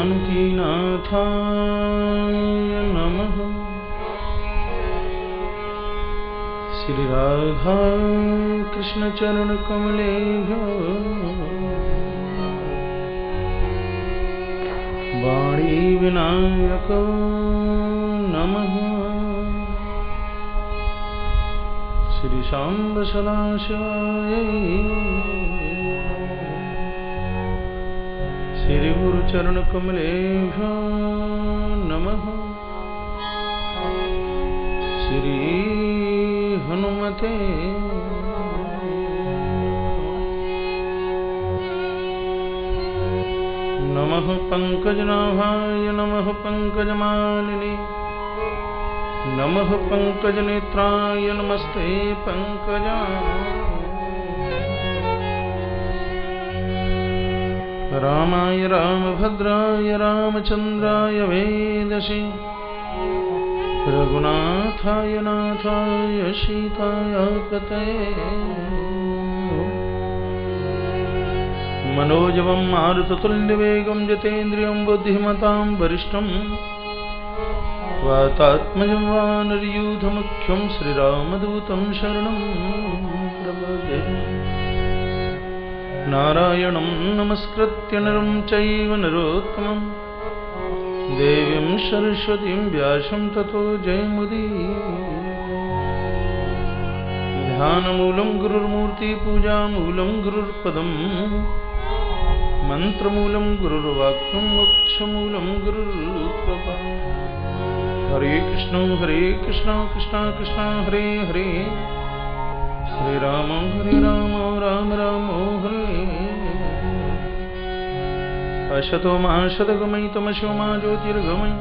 जानकीनाथाय नमः। श्री राधा कृष्ण चरण कमलेभ्यो वाणी विनायक नमः। श्री शांब सदाशिवाय श्री गुरु चरण कमलेभ्यो नमः। श्री हनुमते नमः। पंकजनाभाय नमः पंकजमालिनी नमः। पंकजनेत्राय नमस्ते पंकजाय। रामाय रामभद्राय रामचंद्राय वेदसे रघुनाथाय नाथाय सीताय पतये। मनोजवं मारुततुल्यवेगं जितेन्द्रियं बुद्धिमतां वरिष्ठं वातात्मजं वानरयूथमुख्यं श्रीरामदूतं शरणं प्रपद्ये। नारायणं नमस्कृत्य नरं चैव नरोत्तमं देवीं सरस्वतीं व्यासं ततो जयमुदीरये। ध्यानमूलं गुरुर्मूर्ति पूजामूलं गुरुर्पदं मंत्रमूलं गुरुर्वाक्यं मोक्षमूलं गुरुर्कृपा। हरे कृष्ण कृष्ण कृष्ण हरे हरे हरे राम राम राम हरे। अशतो मा शतगमय तमसो मा ज्योतिर्गमय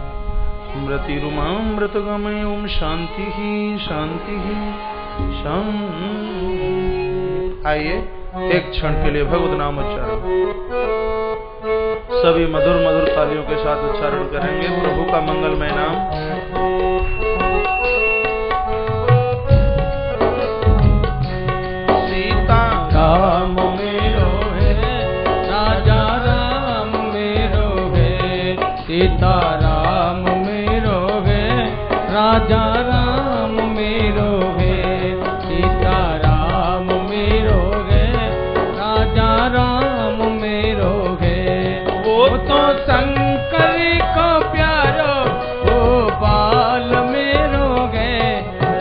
मृतिरुमामृतगमय। ओम शांति शांति शांति। आइए एक क्षण के लिए भगवत नाम उच्चारण सभी मधुर मधुर तालियों के साथ उच्चारण करेंगे प्रभु का मंगलमय नाम। सीता राम मेरो है राजा राम मेरो है। सीता राम मेरो है राजा राम मेरो है। सीता राम मेरो है राजा राम मेरो है। वो तो शंकर को प्यारो गोपाल मेरो है।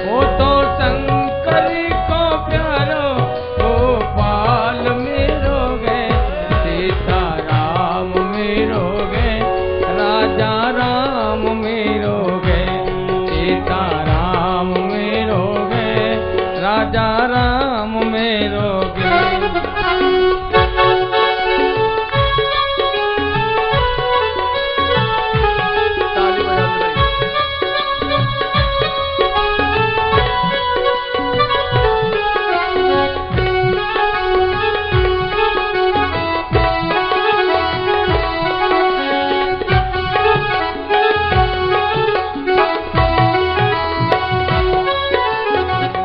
वो तो शंकर को प्यारो गोपाल मेरो है। सीता राम मेरो है राजा राम मेरो है। सीता राम मेरो है राजा राम मेरो है।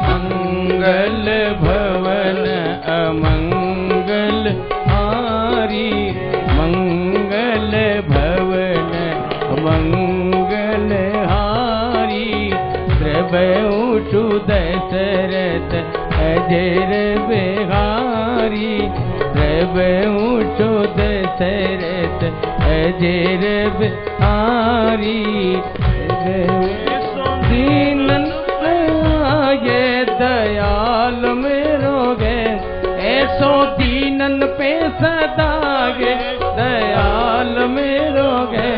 मंगल भवन अमंगल हारी। मंगल भवन अमंगल हारी। प्रभु दशरथ अजर बिहारी। प्रभु दशरथ अजर बिहारी। दीनन ये दयाल मेरो गे ऐसो दीनन पे सदागे दयाल मेरो गे।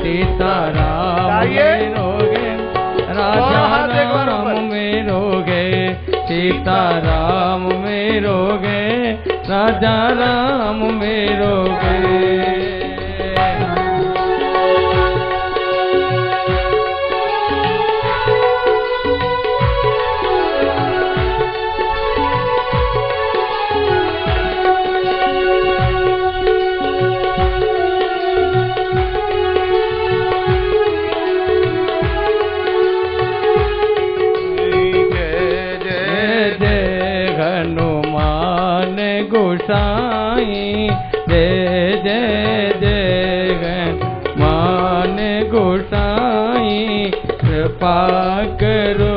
सीता राम मेरो गे राजा राम मेरो गे। सीता राम मेरो गे राजा राम मेरो गे। गोसाई जय जय जय कृपा करो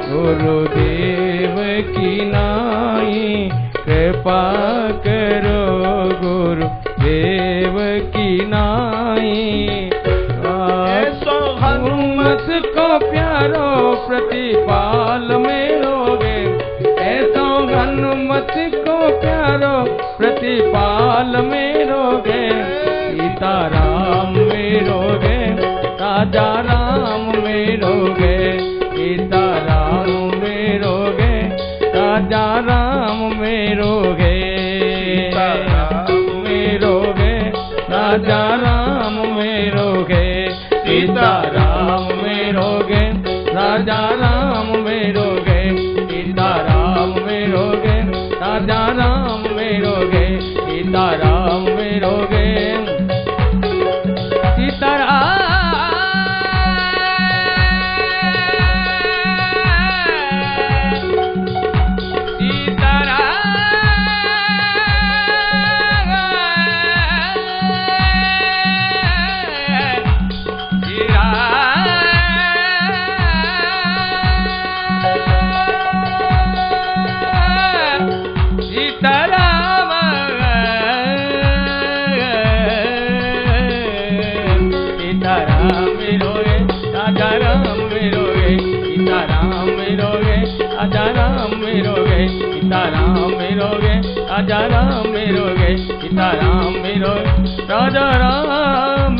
गुरुदेव की नाई, कृपा करो गुरुदेव की नाई। ऐसो हनुमत को प्यारो प्रतिपाल मेरोगे, ऐसो हनुमत को प्यारो प्रतिपाल मेरोगे। सीताराम मेरोगे, राजा राम मेरोगे, सीताराम मेरोगे, राजा राम मेरोगे, मेरोगे, राजा राम मेरोगे, सीताराम मेरोगे, राजा राम मेरोगे, सीताराम मेरोगे, राजा राम मेरोगे, सीताराम मेरोगे, सीताराम। राजा राम मेरोगे, सीताराम मेरोगे, राजा राम।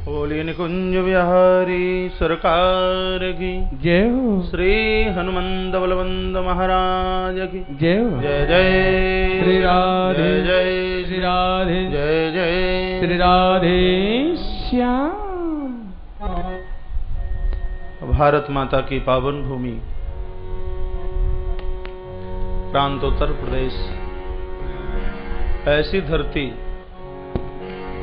बोलिए निकुंज बिहारी सरकार की जय हो, श्री हनुमंत बलवंत महाराज की जय हो। जय जय श्री राधे, जय जय श्री राधे, जय जय श्री राधे श्याम। भारत माता की पावन भूमि प्रांत उत्तर प्रदेश, ऐसी धरती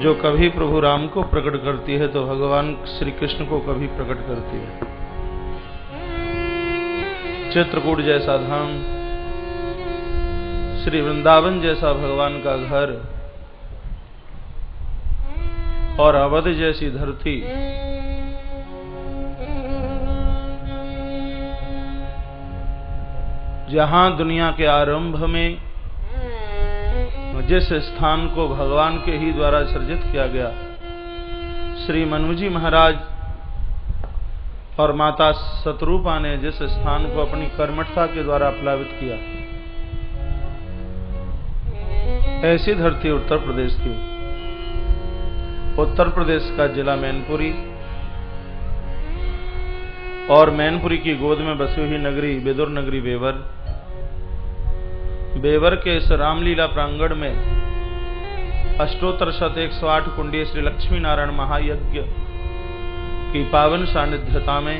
जो कभी प्रभु राम को प्रकट करती है तो भगवान श्री कृष्ण को कभी प्रकट करती है। चित्रकूट जैसा धाम, श्री वृंदावन जैसा भगवान का घर और अवध जैसी धरती, जहां दुनिया के आरंभ में जिस स्थान को भगवान के ही द्वारा सृजित किया गया, श्री मनु जी महाराज और माता शतरूपा ने जिस स्थान को अपनी कर्मठता के द्वारा प्लावित किया, ऐसी धरती उत्तर प्रदेश की। उत्तर प्रदेश का जिला मैनपुरी और मैनपुरी की गोद में बसी हुई नगरी विदुर नगरी बेवर। बेवर के इस रामलीला प्रांगण में अष्टोत्तर शत 108 कुंडीय श्री लक्ष्मी नारायण महायज्ञ की पावन सानिध्यता में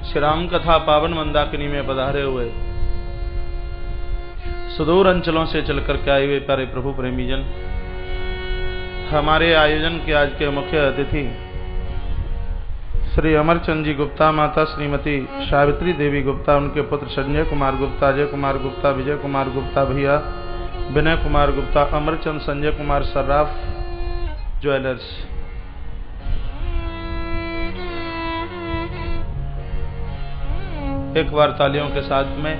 श्री राम कथा पावन मंदाकिनी में पधारे हुए सुदूर अंचलों से चलकर के आए हुए प्यारे प्रभु प्रेमी जन, हमारे आयोजन के आज के मुख्य अतिथि श्री अमरचंद जी गुप्ता, माता श्रीमती सावित्री देवी गुप्ता, उनके पुत्र संजय कुमार गुप्ता, अजय कुमार गुप्ता, विजय कुमार गुप्ता, भैया विनय कुमार गुप्ता, अमरचंद संजय कुमार सर्राफ ज्वेलर्स। एक बार तालियों के साथ में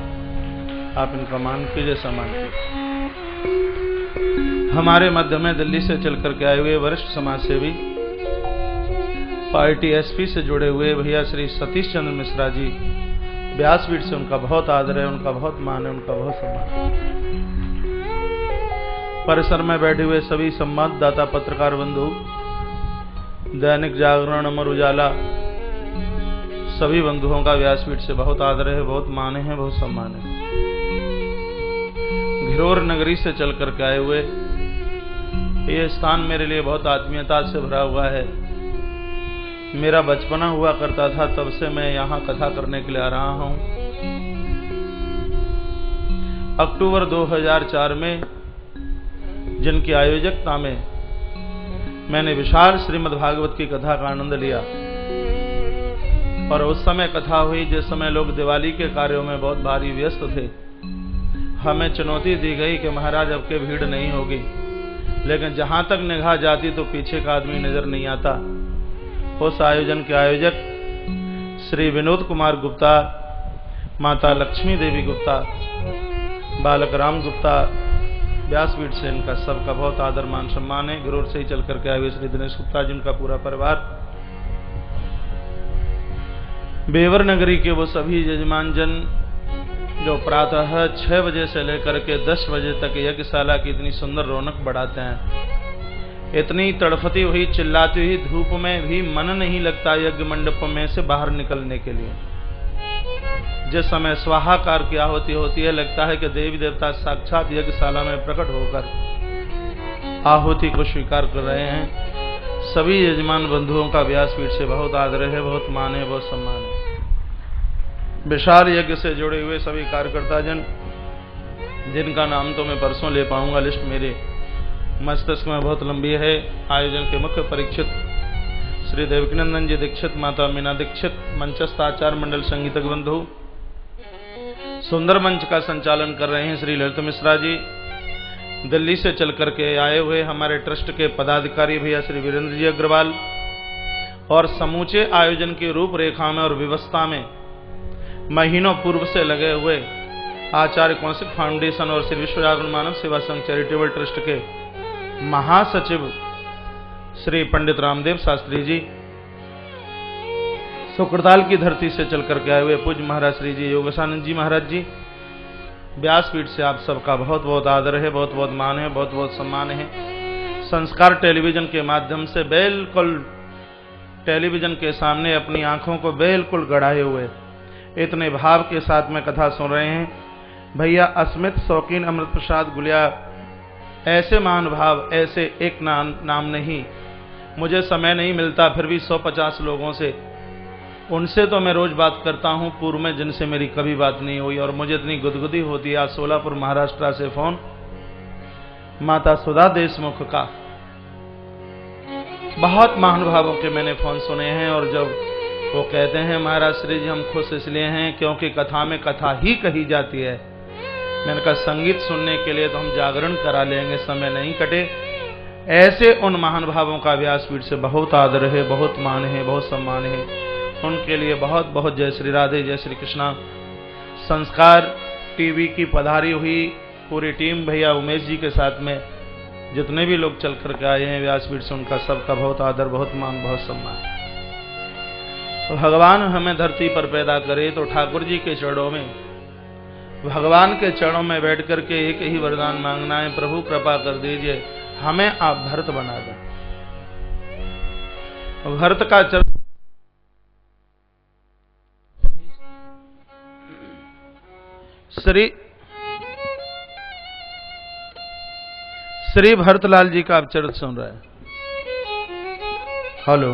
आप इनका मान कीजिए, सम्मान कीजिए। हमारे मध्य में दिल्ली से चल करके आए हुए वरिष्ठ समाज सेवी, पार्टी एसपी से जुड़े हुए भैया श्री सतीश चंद्र मिश्रा जी, व्यासपीठ से उनका बहुत आदर है, उनका बहुत मान है, उनका बहुत सम्मान। परिसर में बैठे हुए सभी संवाददाता पत्रकार बंधु, दैनिक जागरण, अमर उजाला, सभी बंधुओं का व्यासपीठ से बहुत आदर है, बहुत मान है, बहुत सम्मान है। घिरोर नगरी से चल करके आए हुए ये स्थान मेरे लिए बहुत आत्मीयता से भरा हुआ है। मेरा बचपना हुआ करता था, तब से मैं यहाँ कथा करने के लिए आ रहा हूँ। अक्टूबर 2004 में जिनकी आयोजकता में मैंने विशाल श्रीमद् भागवत की कथा का आनंद लिया, और उस समय कथा हुई जिस समय लोग दिवाली के कार्यों में बहुत भारी व्यस्त थे। हमें चुनौती दी गई कि महाराज अब के भीड़ नहीं होगी, लेकिन जहां तक निगाह जाती तो पीछे का आदमी नजर नहीं आता। उस आयोजन के आयोजक श्री विनोद कुमार गुप्ता, माता लक्ष्मी देवी गुप्ता, बालक राम गुप्ता, व्यासपीठ से इनका सबका बहुत आदर मान सम्मान है। गुरूर से ही चल करके आए हुए श्री दिनेश गुप्ता जी, उनका पूरा परिवार, बेवर नगरी के वो सभी यजमान जन जो प्रातः 6 बजे से लेकर के 10 बजे तक यज्ञशाला की इतनी सुंदर रौनक बढ़ाते हैं। इतनी तड़फती हुई चिल्लाती हुई धूप में भी मन नहीं लगता यज्ञ मंडप में से बाहर निकलने के लिए। जिस समय स्वाहाकार की आहुति होती है, लगता है कि देवी देवता साक्षात यज्ञशाला में प्रकट होकर आहुति को स्वीकार कर रहे हैं। सभी यजमान बंधुओं का व्यासपीठ से बहुत आदर है, बहुत मान है, बहुत सम्मान है। विशाल यज्ञ से जुड़े हुए सभी कार्यकर्ता जन, जिनका नाम तो मैं परसों ले पाऊंगा, लिस्ट मेरे मस्तिष्क में बहुत लंबी है। आयोजन के मुख्य परीक्षित श्री देवकीनंदन जी दीक्षित, माता मीना दीक्षित, मंचस्थ आचार्य मंडल संगीतक बंधु, सुंदर मंच का संचालन कर रहे हैं श्री ललित मिश्रा जी, दिल्ली से चल करके आए हुए हमारे ट्रस्ट के पदाधिकारी भैया श्री वीरेंद्र जी अग्रवाल, और समूचे आयोजन की रूपरेखा में और व्यवस्था में महीनों पूर्व से लगे हुए आचार्य कौशिक फाउंडेशन और श्री विश्व जागरण मानव सेवा संघ चैरिटेबल ट्रस्ट के महासचिव श्री पंडित रामदेव शास्त्री जी, सुकृताल की धरती से चल करके आए हुए पूज्य महाराज श्री जी योगेशानंद जी महाराज जी, व्यासपीठ से आप सबका बहुत बहुत आदर है, बहुत बहुत मान है, बहुत बहुत सम्मान है। संस्कार टेलीविजन के माध्यम से बिल्कुल टेलीविजन के सामने अपनी आंखों को बिल्कुल गड़ाए हुए इतने भाव के साथ में कथा सुन रहे हैं भैया अस्मित शौकीन अमृत प्रसाद गुलिया। ऐसे महान भाव, ऐसे एक नाम नहीं, मुझे समय नहीं मिलता, फिर भी 150 लोगों से, उनसे तो मैं रोज बात करता हूं, पूर्व में जिनसे मेरी कभी बात नहीं हुई, और मुझे इतनी गुदगुदी होती है। आज सोलापुर महाराष्ट्र से फोन माता सुधा देशमुख का, बहुत महान भावों के मैंने फोन सुने हैं, और जब वो कहते हैं महाराज श्री जी हम खुश इसलिए हैं क्योंकि कथा में कथा ही कही जाती है। मैंने कहा संगीत सुनने के लिए तो हम जागरण करा लेंगे, समय नहीं कटे। ऐसे उन महान भावों का व्यासपीठ से बहुत आदर है, बहुत मान है, बहुत सम्मान है। उनके लिए बहुत बहुत जय श्री राधे, जय श्री कृष्णा। संस्कार टीवी की पधारी हुई पूरी टीम, भैया उमेश जी के साथ में जितने भी लोग चल करके आए हैं व्यासपीठ से, उनका सबका बहुत आदर, बहुत मान, बहुत सम्मान। भगवान हमें धरती पर पैदा करे तो ठाकुर जी के चरणों में, भगवान के चरणों में बैठ करके एक ही वरदान मांगना है, प्रभु कृपा कर दीजिए हमें आप भरत बना दें। भरत का चरण श्री भरतलाल जी का आप चरित्र सुन रहे हैं। हेलो,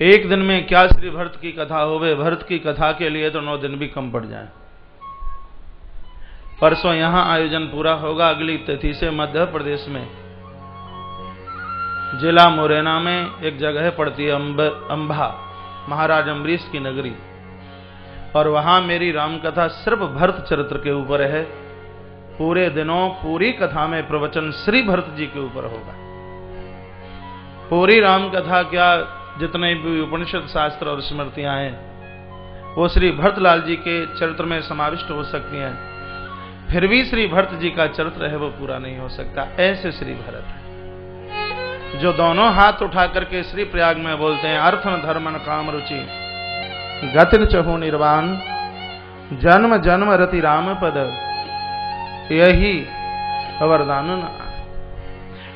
एक दिन में क्या श्री भरत की कथा होवे, भरत की कथा के लिए तो 9 दिन भी कम पड़ जाए। परसों यहां आयोजन पूरा होगा, अगली तिथि से मध्य प्रदेश में जिला मुरैना में एक जगह पड़ती है अंबा, महाराज अम्बरीश की नगरी, और वहां मेरी रामकथा सिर्फ भरत चरित्र के ऊपर है। पूरे दिनों पूरी कथा में प्रवचन श्री भरत जी के ऊपर होगा। पूरी रामकथा क्या, जितने भी उपनिषद शास्त्र और स्मृतियां हैं वो श्री भरतलाल जी के चरित्र में समाविष्ट हो सकती हैं, फिर भी श्री भरत जी का चरित्र है वो पूरा नहीं हो सकता। ऐसे श्री भरत है जो दोनों हाथ उठा करके श्री प्रयाग में बोलते हैं, अर्थन धर्मन काम रुचि गतिन चहु निर्वाण, जन्म जन्म रति राम पद यही वरदान।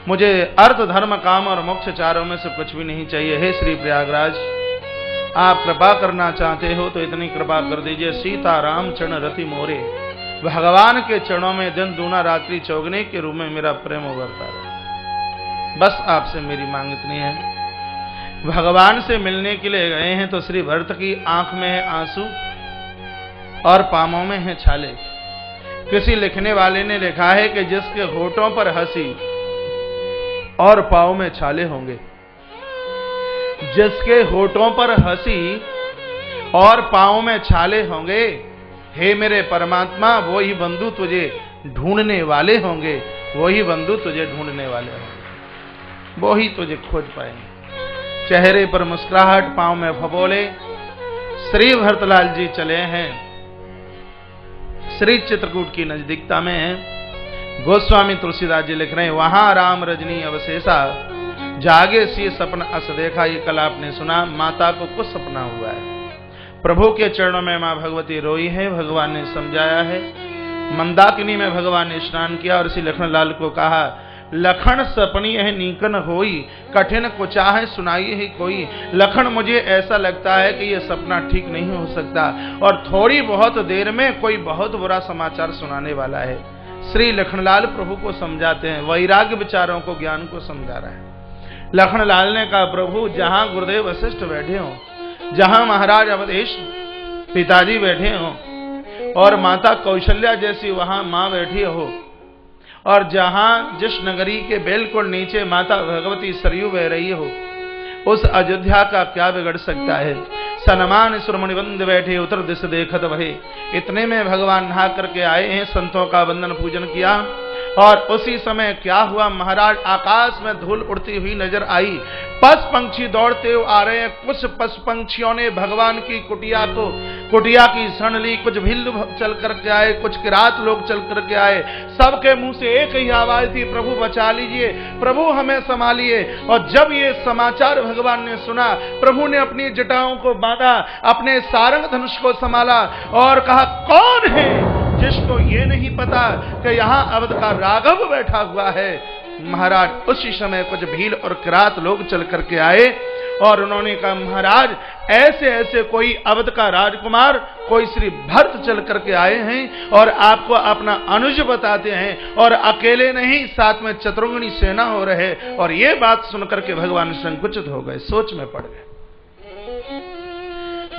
मुझे अर्थ धर्म काम और मोक्ष चारों में से कुछ भी नहीं चाहिए। हे श्री प्रयागराज, आप कृपा करना चाहते हो तो इतनी कृपा कर दीजिए, सीता राम चरण रति मोरे, भगवान के चरणों में दिन दूना रात्रि चौगने के रूप में मेरा प्रेम उभरता रहे। बस आपसे मेरी मांग इतनी है। भगवान से मिलने के लिए गए हैं तो श्री भरत की आंख में है आंसू और पामों में है छाले। किसी लिखने वाले ने लिखा है कि जिसके होठों पर हंसी और पांव में छाले होंगे, जिसके होठों पर हंसी और पांव में छाले होंगे, हे मेरे परमात्मा वो ही बंधु तुझे ढूंढने वाले होंगे, वो ही बंधु तुझे ढूंढने वाले होंगे, वो ही तुझे खोज पाएंगे। चेहरे पर मुस्कुराहट, पांव में फबोले श्री भरतलाल जी चले हैं। श्री चित्रकूट की नजदीकता में है। गोस्वामी तुलसीदास जी लिख रहे हैं, वहां राम रजनी अवशेषा, जागे सी सपन अस देखा। ये कल आपने सुना, माता को कुछ सपना हुआ है। प्रभु के चरणों में मां भगवती रोई है, भगवान ने समझाया है। मंदाकिनी में भगवान ने स्नान किया और इसी लखनलाल को कहा, लखन सपनी है नीकन होई, कठिन को चाहे सुनाई ही कोई। लखन, मुझे ऐसा लगता है कि यह सपना ठीक नहीं हो सकता और थोड़ी बहुत देर में कोई बहुत बुरा समाचार सुनाने वाला है। श्री लखनलाल प्रभु को समझाते हैं, वैराग्य विचारों को, ज्ञान को समझा रहा है। लखनलाल ने कहा, प्रभु जहां गुरुदेव वशिष्ठ बैठे हो, जहां महाराज अवधेश पिताजी बैठे हो और माता कौशल्या जैसी वहां मां बैठी हो, और जहां जिस नगरी के बिल्कुल नीचे माता भगवती सरयू बह रही हो, उस अयोध्या का क्या बिगड़ सकता है। सनमान सुरमणिबंद बैठे, उत्तर दिश देखत वहे। इतने में भगवान नहा करके आए हैं, संतों का वंदन पूजन किया और उसी समय क्या हुआ, महाराज आकाश में धूल उड़ती हुई नजर आई। पशु पंक्षी दौड़ते हुए आ रहे हैं। कुछ पशु पंक्षियों ने भगवान की कुटिया की शरण ली, कुछ भिल्ल चल करके आए, कुछ किरात लोग चल करके आए। सबके मुंह से एक ही आवाज थी, प्रभु बचा लीजिए, प्रभु हमें संभालिए। और जब ये समाचार भगवान ने सुना, प्रभु ने अपनी जटाओं को बांधा, अपने सारंग धनुष को संभाला और कहा, कौन है जिसको ये नहीं पता कि यहां अवध का राघव बैठा हुआ है। महाराज उसी समय कुछ भील और किरात लोग चल करके आए और उन्होंने कहा, महाराज ऐसे ऐसे कोई अवध का राजकुमार, कोई श्री भरत चल करके आए हैं और आपको अपना अनुज बताते हैं, और अकेले नहीं, साथ में चतुर्ंगनी सेना हो रहे। और ये बात सुनकर के भगवान संकुचित हो गए, सोच में पड़ गए।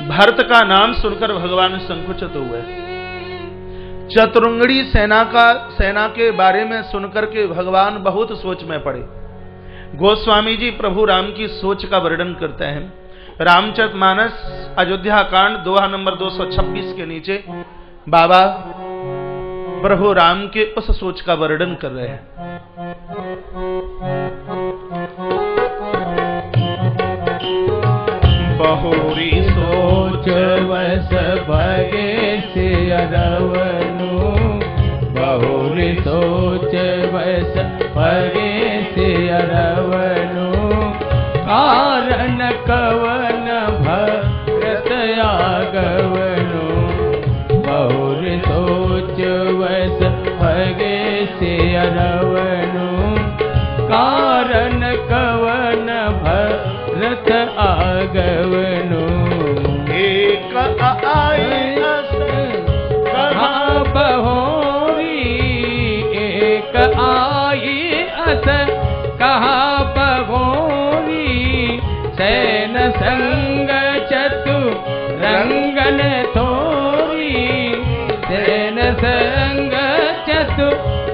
भरत का नाम सुनकर भगवान संकुचित हुए। चतुर्ंगड़ी सेना के बारे में सुनकर के भगवान बहुत सोच में पड़े। गोस्वामी जी प्रभु राम की सोच का वर्णन करते हैं। रामचरितमानस अयोध्या कांड दोहा नंबर 226 के नीचे बाबा प्रभु राम के उस सोच का वर्णन कर रहे हैं। बहुरी सोच वस भगे से अरवनु, बहुरी सोच वस भगे से अरवनु। कारण कवन भरत आगवनु, बहुरी सोच वस भगे से अरवनु। कारण कवन भरत आगवनु। एक आए कहाँ बहोरी, एक आई अस कहाँ बहोरी। सैन संग चतु रंगन थोरी, सैन संग चतु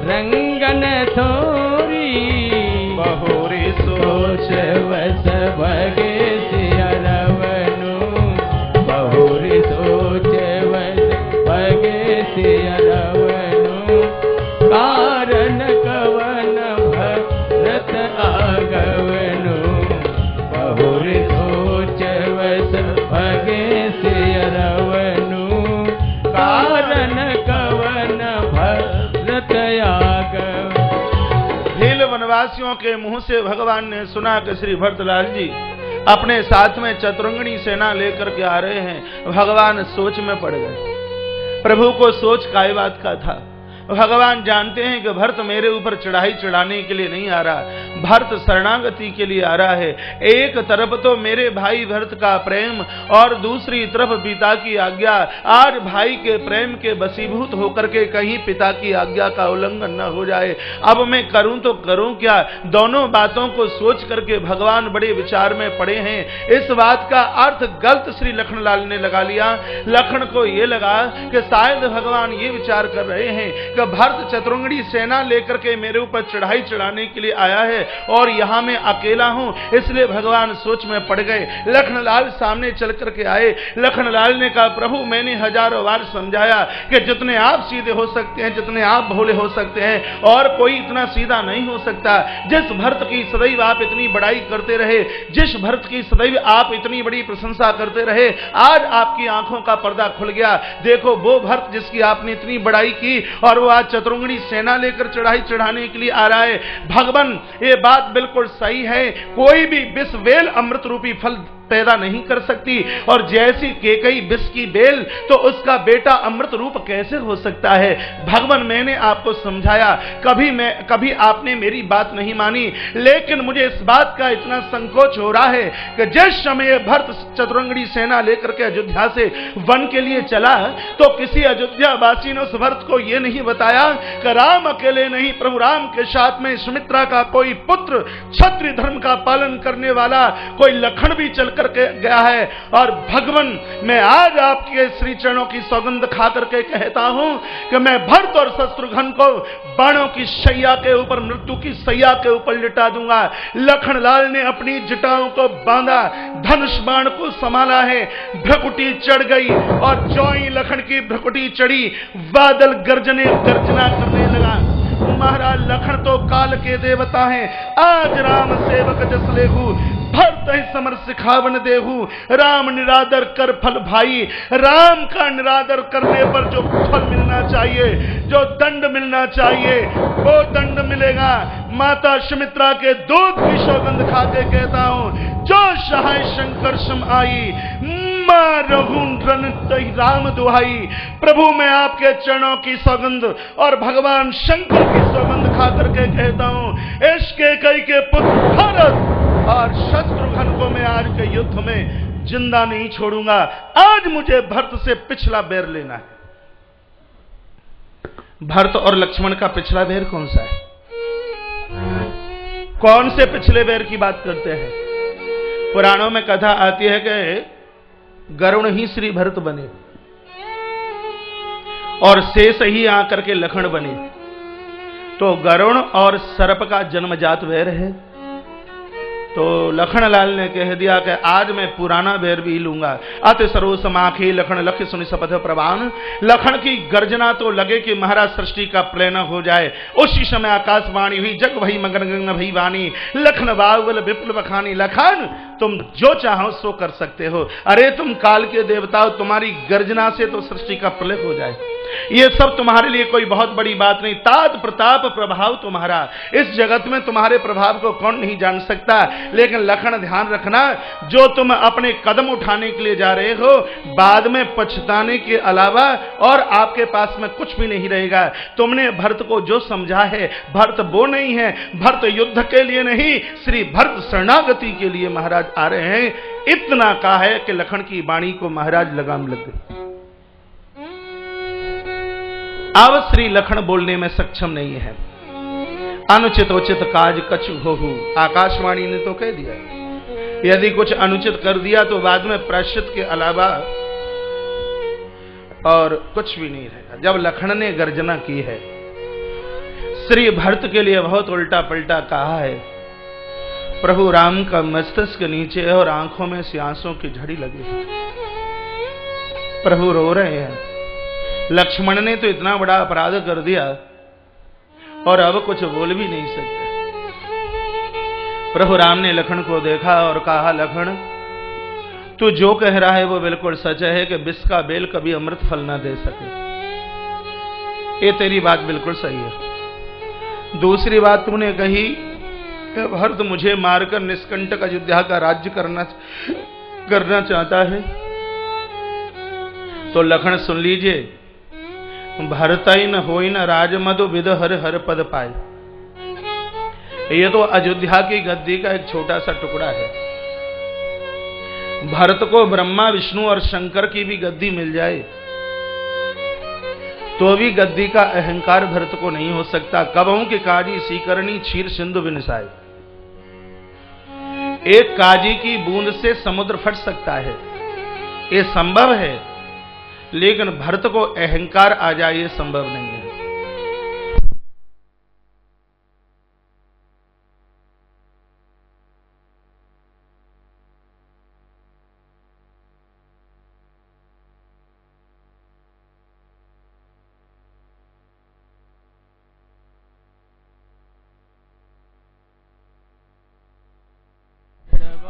रंगन थोरी। बहुरी सोच वस भगे से अरवनु, बहुरी सोच वस भगे से अरवनु। कारण कवन भरत आगवनु, बहुरी सोच वस भगे से अरवनु। कारण कवन भरत आगवनु। भील वनवासियों के मुंह से भगवान ने सुना कि श्री भरतलाल जी अपने साथ में चतुरंगनी सेना लेकर के आ रहे हैं। भगवान सोच में पड़ गए। प्रभु को सोच काय बात का था। भगवान जानते हैं कि भरत मेरे ऊपर चढ़ाई चढ़ाने के लिए नहीं आ रहा, भरत शरणागति के लिए आ रहा है। एक तरफ तो मेरे भाई भरत का प्रेम और दूसरी तरफ पिता की आज्ञा। आज भाई के प्रेम के वशीभूत होकर के कहीं पिता की आज्ञा का उल्लंघन न हो जाए। अब मैं करूं तो करूं क्या। दोनों बातों को सोच करके भगवान बड़े विचार में पड़े हैं। इस बात का अर्थ गलत श्री लखनलाल ने लगा लिया। लखन को यह लगा कि शायद भगवान ये विचार कर रहे हैं कि भरत चतुरंगड़ी सेना लेकर के मेरे ऊपर चढ़ाई चढ़ाने के लिए आया है और यहाँ मैं अकेला हूं, इसलिए भगवान सोच में पड़ गए। लखनलाल सामने चल करके आए। लखनलाल ने कहा, प्रभु मैंने हजारों बार समझाया कि जितने आप सीधे हो सकते हैं, जितने आप भोले हो सकते हैं, और कोई इतना सीधा नहीं हो सकता। जिस भरत की सदैव आप इतनी बड़ाई करते रहे, जिस भरत की सदैव आप इतनी बड़ी प्रशंसा करते रहे, आज आपकी आंखों का पर्दा खुल गया। देखो वो भरत जिसकी आपने इतनी बड़ाई की और वो आज चतुरंगनी सेना लेकर चढ़ाई चढ़ाने के लिए आ रहा है। भगवान ये बात बिल्कुल सही है, कोई भी विष बेल अमृत रूपी फल पैदा नहीं कर सकती, और जैसी केकई विष की बेल, तो उसका बेटा अमृत रूप कैसे हो सकता है। भगवान मैंने आपको समझाया, कभी आपने मेरी बात नहीं मानी, लेकिन मुझे इस बात का इतना संकोच हो रहा है कि जिस समय भरत चतुरंगनी सेना लेकर के अयोध्या से वन के लिए चला, तो किसी अयोध्या वासी ने उस भरत को यह नहीं बताया कि राम अकेले नहीं, प्रभु राम के साथ में सुमित्रा का कोई पुत्र, क्षत्रिय धर्म का पालन करने वाला कोई लखन भी चल करके गया है। और भगवान मैं आज आपके श्री चरणों की सौगंध खा करके कहता हूं कि मैं भरत और शत्रुघ्न को बाणों की शैया के ऊपर, मृत्यु की शैया के ऊपर लिटा दूंगा। लखनलाल ने अपनी जटाओं को बांधा, धनुष बाण को संभाला है, भ्रकुटी चढ़ गई, और ज्यों लखन की भ्रकुटी चढ़ी, बादल गर्जना करने लगा। महाराज लखन तो काल के देवता हैं, आज राम सेवक जस लेहू, भरत ही समर सिखावन देहू, राम निरादर कर फल भाई। राम का निरादर करने पर जो फल मिलना चाहिए, जो दंड मिलना चाहिए, वो दंड मिलेगा। माता सुमित्रा के दूध की सौगंध खा के कहता हूं, जो सहाय शंकर सम आई, मां रघुन राम दुहाई। प्रभु मैं आपके चरणों की सौगंध और भगवान शंकर की सौगंध खा करके कहता हूं, इसके कई के पुत्र भरत और शत्रुघ्न को मैं आज के युद्ध में जिंदा नहीं छोड़ूंगा। आज मुझे भरत से पिछला बैर लेना है। भरत और लक्ष्मण का पिछला बैर कौन सा है? कौन से पिछले बैर की बात करते हैं? पुराणों में कथा आती है कि गरुण ही श्री भरत बने और शेष ही आकर के लखन बने। तो गरुण और सर्प का जन्मजात वैर है। तो लखनलाल ने कह दिया कि आज मैं पुराना बैर भी लूंगा। अति सरोस माखी लखन लख सुनि शपथ प्रवान। लखन की गर्जना तो लगे कि महाराज सृष्टि का प्रलय न हो जाए। उसी समय आकाशवाणी हुई, जग भई मगन गगन भई वाणी, लखन बाहुबल विपुल बखानी। लखन तुम जो चाहो सो कर सकते हो। अरे तुम काल के देवता हो, तुम्हारी गर्जना से तो सृष्टि का प्रलय हो जाए, ये सब तुम्हारे लिए कोई बहुत बड़ी बात नहीं। तात प्रताप प्रभाव तुम्हारा, इस जगत में तुम्हारे प्रभाव को कौन नहीं जान सकता। लेकिन लखन ध्यान रखना, जो तुम अपने कदम उठाने के लिए जा रहे हो, बाद में पछताने के अलावा और आपके पास में कुछ भी नहीं रहेगा। तुमने भरत को जो समझा है, भरत वो नहीं है। भरत युद्ध के लिए नहीं, श्री भरत शरणागति के लिए महाराज आ रहे हैं। इतना कहा है कि लखन की वाणी को महाराज लगाम लग गई। अब श्री लखन बोलने में सक्षम नहीं है। अनुचित उचित काज कछु होहु, आकाशवाणी ने तो कह दिया। यदि कुछ अनुचित कर दिया तो बाद में प्रायश्चित के अलावा और कुछ भी नहीं रहेगा। जब लखन ने गर्जना की है, श्री भरत के लिए बहुत उल्टा पलटा कहा है। प्रभु राम का मस्तिष्क के नीचे है और आंखों में से आंसुओं की झड़ी लगी है। प्रभु रो रहे हैं। लक्ष्मण ने तो इतना बड़ा अपराध कर दिया और अब कुछ बोल भी नहीं सकते। प्रभु राम ने लखन को देखा और कहा, लखन तू जो कह रहा है वो बिल्कुल सच है कि विष का बेल कभी अमृत फल ना दे सके। ये तेरी बात बिल्कुल सही है। दूसरी बात तूने कही कि भरत मुझे मारकर निष्कंटक अयोध्या का राज्य करना चाहता है। तो लखन सुन लीजिए, भरतई न होई न राजमधु विद हर हर पद पाए। ये तो अयोध्या की गद्दी का एक छोटा सा टुकड़ा है। भरत को ब्रह्मा विष्णु और शंकर की भी गद्दी मिल जाए तो भी गद्दी का अहंकार भरत को नहीं हो सकता। कबहू के काजी सीकरणी क्षीर सिंधु विनसाए। एक काजी की बूंद से समुद्र फट सकता है, ये संभव है, लेकिन भरत को अहंकार आ जाए ये संभव नहीं है।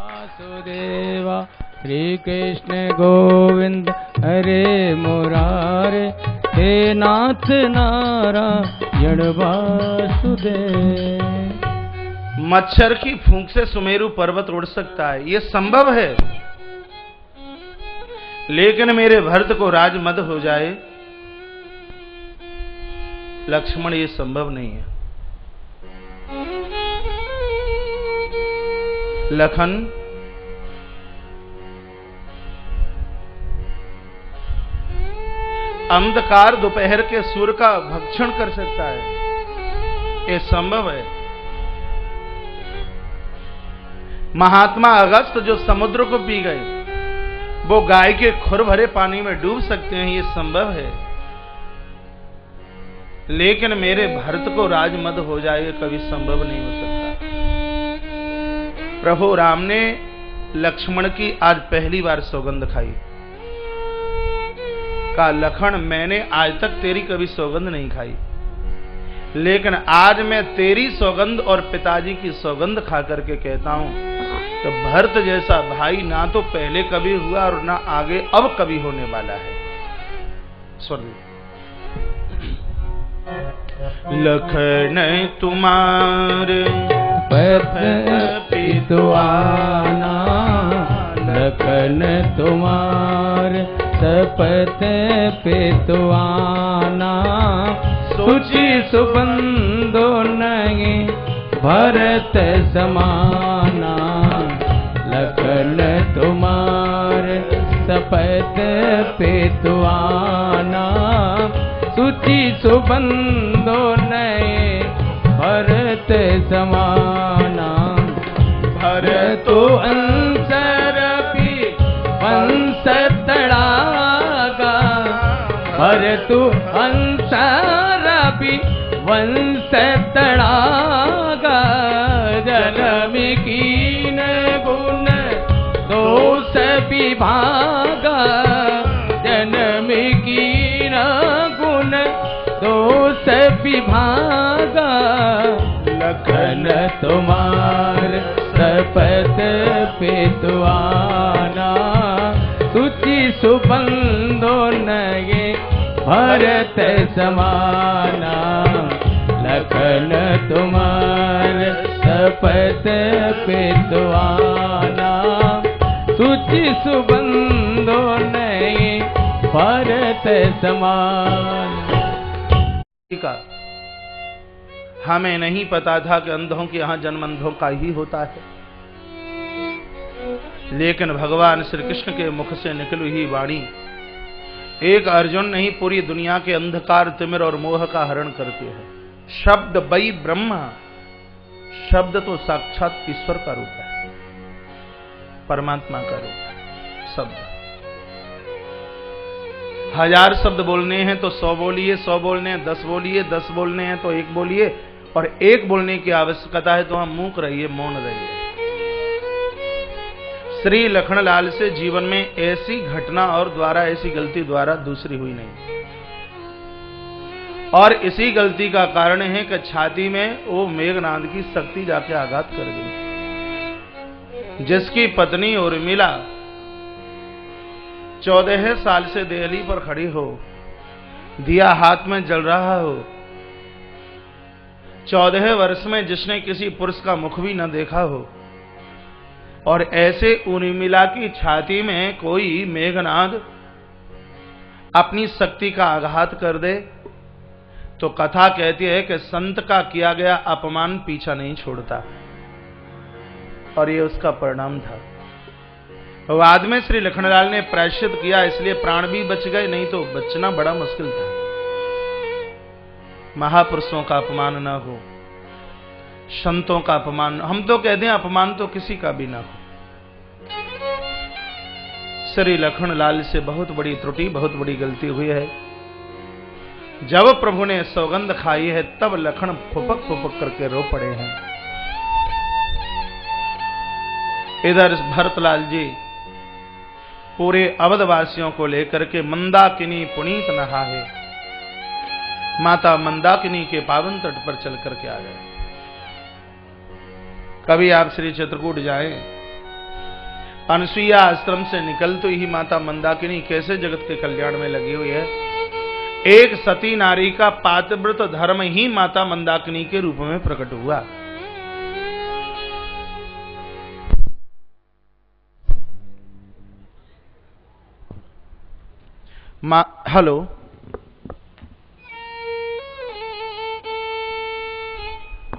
वासुदेवा श्री कृष्ण गोविंद हरे मुरारे हे नाथ नारायण वासुदेव। मच्छर की फूंक से सुमेरु पर्वत उड़ सकता है, ये संभव है, लेकिन मेरे भरत को राजमद हो जाए लक्ष्मण, ये संभव नहीं है। लखन अंधकार दोपहर के सूर्य का भक्षण कर सकता है, ये संभव है। महात्मा अगस्त जो समुद्र को पी गए, वो गाय के खुर भरे पानी में डूब सकते हैं, ये संभव है। लेकिन मेरे भरत को राजमद हो जाए, ये कभी संभव नहीं हो सकता। प्रभु राम ने लक्ष्मण की आज पहली बार सौगंध खाई। कहा लखन, मैंने आज तक तेरी कभी सौगंध नहीं खाई, लेकिन आज मैं तेरी सौगंध और पिताजी की सौगंध खा करके कहता हूं तो भरत जैसा भाई ना तो पहले कभी हुआ और ना आगे अब कभी होने वाला है। स्वर्ग लखन तुम्हारे पथ पितुआना, लखन तुम्हार सपथ पितुआना, सुचि सुबंधो नहीं भरत समाना, लखन तुम्हार सपथ पितुआना, सुचि सुबंधो नहीं भरत समाना, भरतो अंसर भी वंश तड़ागा, भरतो अंसर भी वंश तड़ागा, जन्म कीन गुण दोष विभागा, जन्म कीन गुण दोष विभागा, लखन तुम्हार सपथ पितुआना, सुचि सुबंधो नये भरत समाना, लखन तुम्हार सपथ पितुआना, सुचि सुबंधो नये भरत समान। हमें नहीं पता था कि अंधों के यहां जन्म अंधों का ही होता है, लेकिन भगवान श्री कृष्ण के मुख से निकली हुई वाणी एक अर्जुन नहीं पूरी दुनिया के अंधकार तिमिर और मोह का हरण करती है। शब्द वही ब्रह्म, शब्द तो साक्षात ईश्वर का रूप है, परमात्मा का रूप है। शब्द 1000 शब्द बोलने हैं तो 100 बोलिए, 100 बोलने हैं 10 बोलिए, 10 बोलने हैं तो 1 बोलिए, और 1 बोलने की आवश्यकता है तो हम मूक रहिए, मौन रहिए। श्री लखनलाल से जीवन में ऐसी घटना और द्वारा ऐसी गलती द्वारा दूसरी हुई नहीं, और इसी गलती का कारण है कि छाती में वो मेघनाद की शक्ति जाके आघात कर गई। जिसकी पत्नी उर्मिला 14 साल से देहली पर खड़ी हो, दिया हाथ में जल रहा हो, 14 वर्ष में जिसने किसी पुरुष का मुख भी न देखा हो, और ऐसे उर्मिला की छाती में कोई मेघनाद अपनी शक्ति का आघात कर दे, तो कथा कहती है कि संत का किया गया अपमान पीछा नहीं छोड़ता, और ये उसका परिणाम था। बाद में श्री लखनलाल ने प्रायश्चित किया, इसलिए प्राण भी बच गए, नहीं तो बचना बड़ा मुश्किल था। महापुरुषों का अपमान न हो, संतों का अपमान, हम तो कहते हैं अपमान तो किसी का भी ना हो। श्री लखनलाल से बहुत बड़ी त्रुटि, बहुत बड़ी गलती हुई है। जब प्रभु ने सौगंध खाई है तब लखन फुपक फुपक करके रो पड़े हैं। इधर भरतलाल जी पूरे अवधवासियों को लेकर के मंदाकिनी पुनीत नहा है, माता मंदाकिनी के पावन तट पर चल करके आ गए। कभी आप श्री चित्रकूट जाएं अनसुईया आश्रम से निकलते ही माता मंदाकिनी कैसे जगत के कल्याण में लगी हुई है। एक सती नारी का पातिव्रत धर्म ही माता मंदाकिनी के रूप में प्रकट हुआ। हेलो,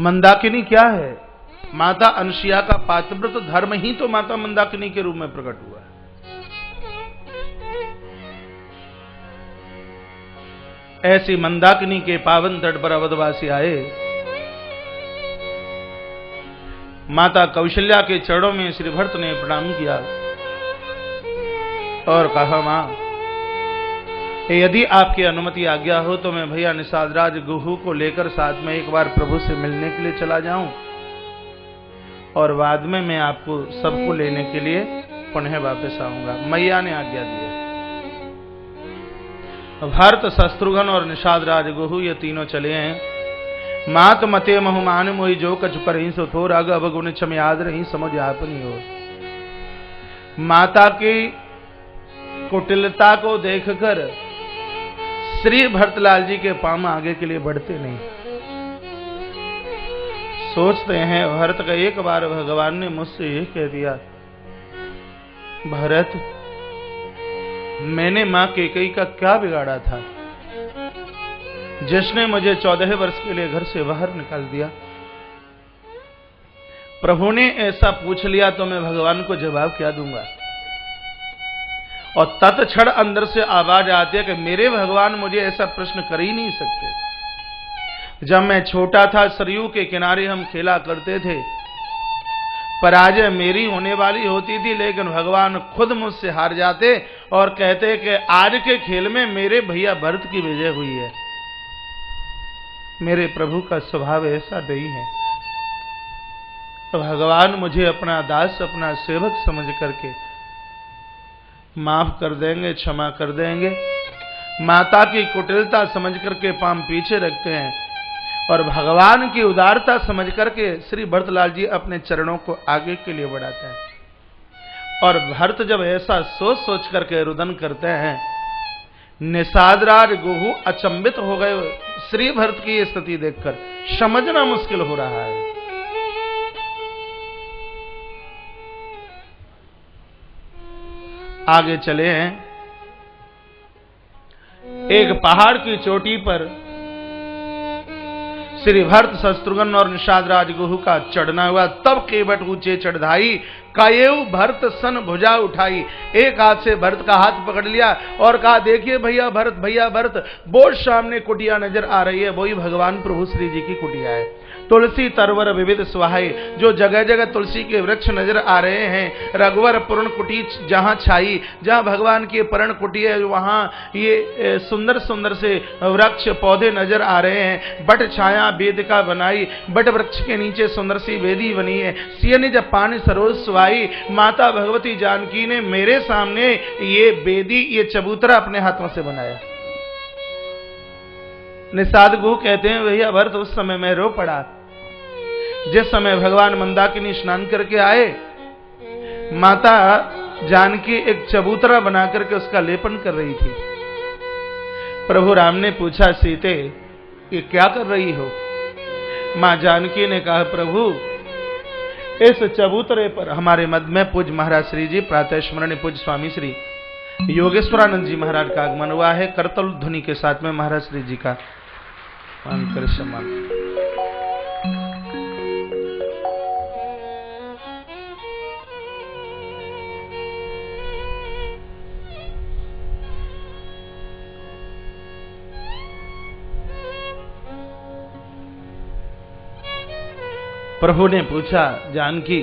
मंदाकिनी क्या है? माता अनसुईया का पातिव्रत धर्म ही तो माता मंदाकिनी के रूप में प्रकट हुआ है। ऐसी मंदाकिनी के पावन तट पर अवधवासी आए। माता कौशल्या के चरणों में श्री भरत ने प्रणाम किया और कहा, मां, यदि आपकी अनुमति आज्ञा हो तो मैं भैया निषादराज गुहू को लेकर साथ में एक बार प्रभु से मिलने के लिए चला जाऊं और बाद में मैं आपको सबको लेने के लिए पुनः वापस आऊंगा। मैया ने आज्ञा दी है। भरत, शत्रुघ्न और निषादराज गुहू ये तीनों चले हैं। मात मते महुमान मोहि जो कछु करहि सो थोर अग अवगुण क्षम याद रही समझ आपनी हो। माता की कुटिलता को देखकर श्री भरतलाल जी के पांव आगे के लिए बढ़ते नहीं। सोचते हैं, भरत का एक बार भगवान ने मुझसे ये कह दिया, भरत, मैंने मां कैकेयी का क्या बिगाड़ा था जिसने मुझे 14 वर्ष के लिए घर से बाहर निकाल दिया। प्रभु ने ऐसा पूछ लिया तो मैं भगवान को जवाब क्या दूंगा। और तत्क्षण अंदर से आवाज आती है कि मेरे भगवान मुझे ऐसा प्रश्न कर ही नहीं सकते। जब मैं छोटा था सरयू के किनारे हम खेला करते थे, पराजय मेरी होने वाली होती थी, लेकिन भगवान खुद मुझसे हार जाते और कहते कि आज के खेल में मेरे भैया भरत की विजय हुई है। मेरे प्रभु का स्वभाव ऐसा नहीं है। तो भगवान मुझे अपना दास, अपना सेवक समझ करके माफ कर देंगे, क्षमा कर देंगे। माता की कुटिलता समझ करके पांव पीछे रखते हैं और भगवान की उदारता समझ करके श्री भरतलाल जी अपने चरणों को आगे के लिए बढ़ाते हैं। और भरत जब ऐसा सोच सोच करके रुदन करते हैं, निषादराज गुहू अचंभित हो गए। श्री भरत की ये स्थिति देखकर समझना मुश्किल हो रहा है। आगे चले हैं। एक पहाड़ की चोटी पर श्री भरत, शत्रुघ्न और निषादराज गुहू का चढ़ना हुआ। तब केवट ऊंचे चढ़ाई, कायेऊ भरत सन भुजा उठाई। एक हाथ से भरत का हाथ पकड़ लिया और कहा, देखिए भैया भरत, भैया भरत, वो सामने कुटिया नजर आ रही है, वही भगवान प्रभु श्री जी की कुटिया है। तुलसी तरवर विविध सुहाई, जो जगह जगह तुलसी के वृक्ष नजर आ रहे हैं। रघुवर पूर्ण कुटी जहां छाई, जहां भगवान की पर्ण कुटी है, वहां ये सुंदर सुंदर से वृक्ष पौधे नजर आ रहे हैं। बट छाया वेदिका बनाई, बट वृक्ष के नीचे सुंदर सी वेदी बनी है। सियनि जब पानी सरोज सुहाई, माता भगवती जानकी ने मेरे सामने ये वेदी, ये चबूतरा अपने हाथों से बनाया। निषाद गुहू कहते हैं, भैया भरत, उस समय मैं रो पड़ा जिस समय भगवान मंदाकिनी स्नान करके आए। माता जानकी एक चबूतरा बना करके उसका लेपन कर रही थी। प्रभु राम ने पूछा, सीते ये क्या कर रही हो? मां जानकी ने कहा, प्रभु इस चबूतरे पर हमारे मध्य में पूज्य महाराज श्री जी, प्रातः स्मरणीय पूज्य स्वामी श्री योगेश्वरानंद जी महाराज का आगमन हुआ है। करतल ध्वनि के साथ में महाराज श्री जी का सम्मान। प्रभु ने पूछा, जानकी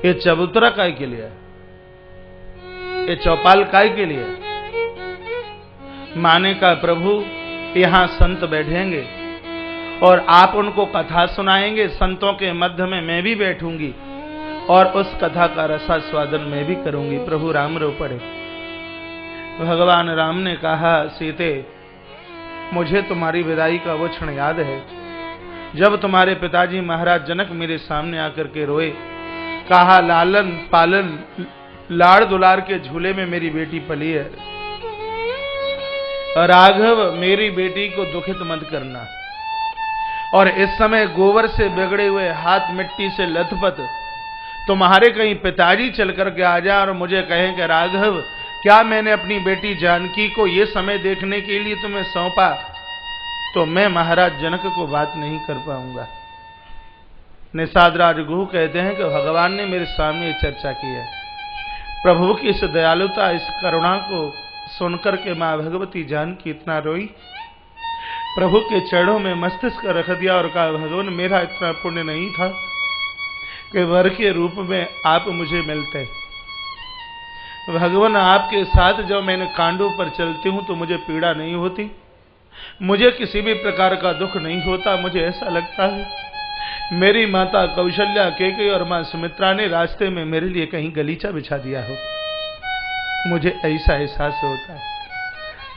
ये चबूतरा काय के लिए, ये चौपाल काय के लिए? माने का, प्रभु यहां संत बैठेंगे और आप उनको कथा सुनाएंगे। संतों के मध्य में मैं भी बैठूंगी और उस कथा का रसास्वादन मैं भी करूंगी। प्रभु राम रो पड़े। भगवान राम ने कहा, सीते मुझे तुम्हारी विदाई का वो क्षण याद है जब तुम्हारे पिताजी महाराज जनक मेरे सामने आकर के रोए कहा लालन पालन लाड़ दुलार के झूले में मेरी बेटी पली है, राघव मेरी बेटी को दुखित मत करना। और इस समय गोबर से बिगड़े हुए हाथ मिट्टी से लथपथ तुम्हारे कहीं पिताजी चल करके आ जाए और मुझे कहें कि राघव क्या मैंने अपनी बेटी जानकी को ये समय देखने के लिए तुम्हें सौंपा, तो मैं महाराज जनक को बात नहीं कर पाऊंगा। निषाद राज गुह कहते हैं कि भगवान ने मेरे सामने चर्चा की है। प्रभु की इस दयालुता इस करुणा को सुनकर के मां भगवती जानकी इतना रोई, प्रभु के चरणों में मस्तिष्क रख दिया और कहा भगवान मेरा इतना पुण्य नहीं था कि वर के रूप में आप मुझे मिलते। भगवान आपके साथ जब मैंने कांडों पर चलती हूं तो मुझे पीड़ा नहीं होती, मुझे किसी भी प्रकार का दुख नहीं होता। मुझे ऐसा लगता है मेरी माता कौशल्या केकई और मां सुमित्रा ने रास्ते में मेरे लिए कहीं गलीचा बिछा दिया हो, मुझे ऐसा एहसास होता है।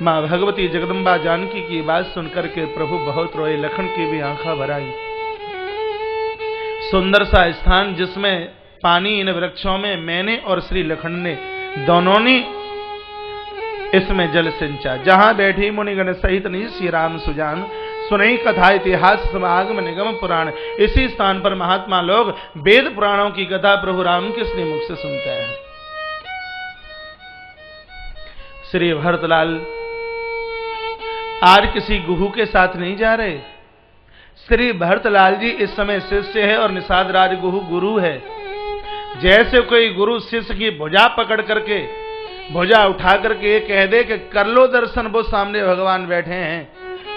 मां भगवती जगदम्बा जानकी की बात सुनकर के प्रभु बहुत रोए, लखन की भी आंखा भर आई। सुंदर सा स्थान जिसमें पानी इन वृक्षों में मैंने और श्री लखन ने दोनों ने इसमें जल सिंचा। जहां बैठी मुनिगण सहित नहीं श्री राम सुजान, सुनई कथा इतिहास समागम निगम पुराण। इसी स्थान पर महात्मा लोग वेद पुराणों की कथा प्रभु राम के श्री मुख से सुनते हैं। श्री भरतलाल आज किसी गुरु के साथ नहीं जा रहे। श्री भरतलाल जी इस समय शिष्य है और निषाद राज गुरु है। जैसे कोई गुरु शिष्य की भुजा पकड़ करके भुजा उठा करके ये कह दे कि कर लो दर्शन, वो सामने भगवान बैठे हैं।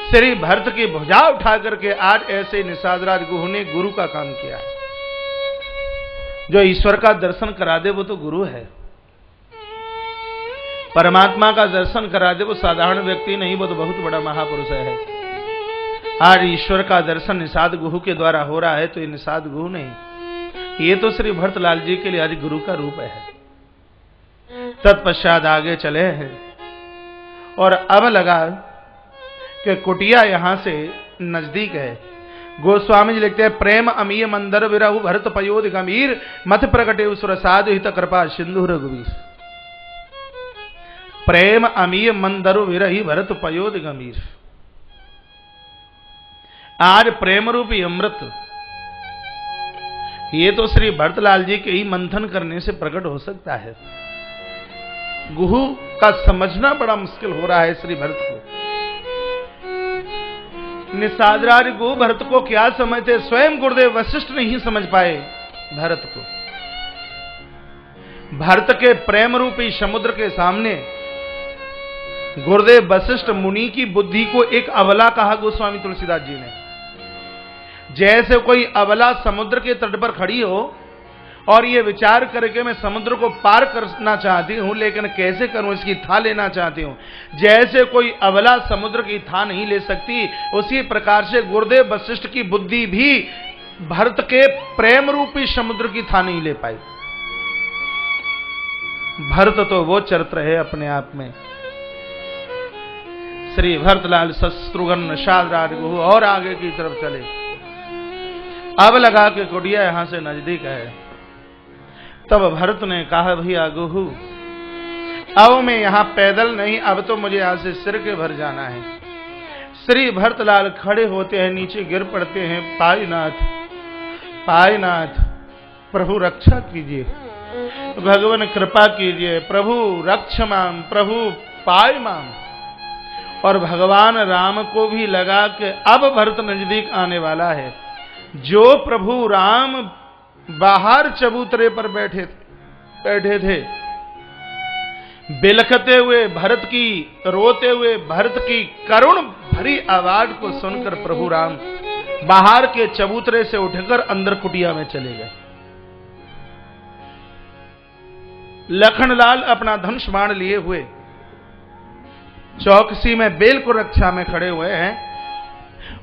श्री भरत की भुजा उठा करके आज ऐसे निषाद राज गुरु ने गुरु का काम किया है। जो ईश्वर का दर्शन करा दे वो तो गुरु है। परमात्मा का दर्शन करा दे वो साधारण व्यक्ति नहीं, वो तो बहुत बड़ा महापुरुष है। आज ईश्वर का दर्शन निषाद गुरु के द्वारा हो रहा है, तो ये निषाद गुरु नहीं, ये तो श्री भरतलाल जी के लिए आज गुरु का रूप है। तत्पश्चात आगे चले हैं और अब लगा कि कुटिया यहां से नजदीक है। गोस्वामी जी लिखते हैं प्रेम अमीय मंदर विरहु भरत पयोध गंभीर मथ प्रकटे सुरसाद हित कृपा सिंधु रघुवीर। प्रेम अमीय मंदर विरही भरत पयोध गंभीर। आज प्रेम रूपी अमृत ये तो श्री भरतलाल जी के ही मंथन करने से प्रकट हो सकता है। गुरु का समझना बड़ा मुश्किल हो रहा है श्री भरत को। निषादराज गुरु भरत को क्या समझते, स्वयं गुरुदेव वशिष्ठ नहीं समझ पाए भरत को। भरत के प्रेम रूपी समुद्र के सामने गुरुदेव वशिष्ठ मुनि की बुद्धि को एक अबला कहा गोस्वामी तुलसीदास जी ने। जैसे कोई अबला समुद्र के तट पर खड़ी हो और ये विचार करके मैं समुद्र को पार करना चाहती हूं, लेकिन कैसे करूं, इसकी था लेना चाहती हूं। जैसे कोई अबला समुद्र की था नहीं ले सकती, उसी प्रकार से गुरुदेव वशिष्ठ की बुद्धि भी भरत के प्रेम रूपी समुद्र की था नहीं ले पाई। भरत तो वो चरित्र है अपने आप में। श्री भरतलाल शत्रुघ्न शादराज गुरु और आगे की तरफ चले। अब लगा कि कुटिया यहां से नजदीक है। तब भरत ने कहा भैया गुरु अब मैं यहां पैदल नहीं, अब तो मुझे यहां से सिर के भर जाना है। श्री भरतलाल खड़े होते हैं, नीचे गिर पड़ते हैं। पायनाथ पायनाथ प्रभु रक्षा कीजिए, भगवान कृपा कीजिए, प्रभु रक्षमाम, प्रभु पाय माम। और भगवान राम को भी लगा कि अब भरत नजदीक आने वाला है। जो प्रभु राम बाहर चबूतरे पर बैठे थे, बिलखते हुए भरत की, रोते हुए भरत की करुण भरी आवाज को सुनकर प्रभु राम बाहर के चबूतरे से उठकर अंदर कुटिया में चले गए। लखनलाल अपना धनुष बाण लिए हुए चौकसी में बिल्कुल रक्षा में खड़े हुए हैं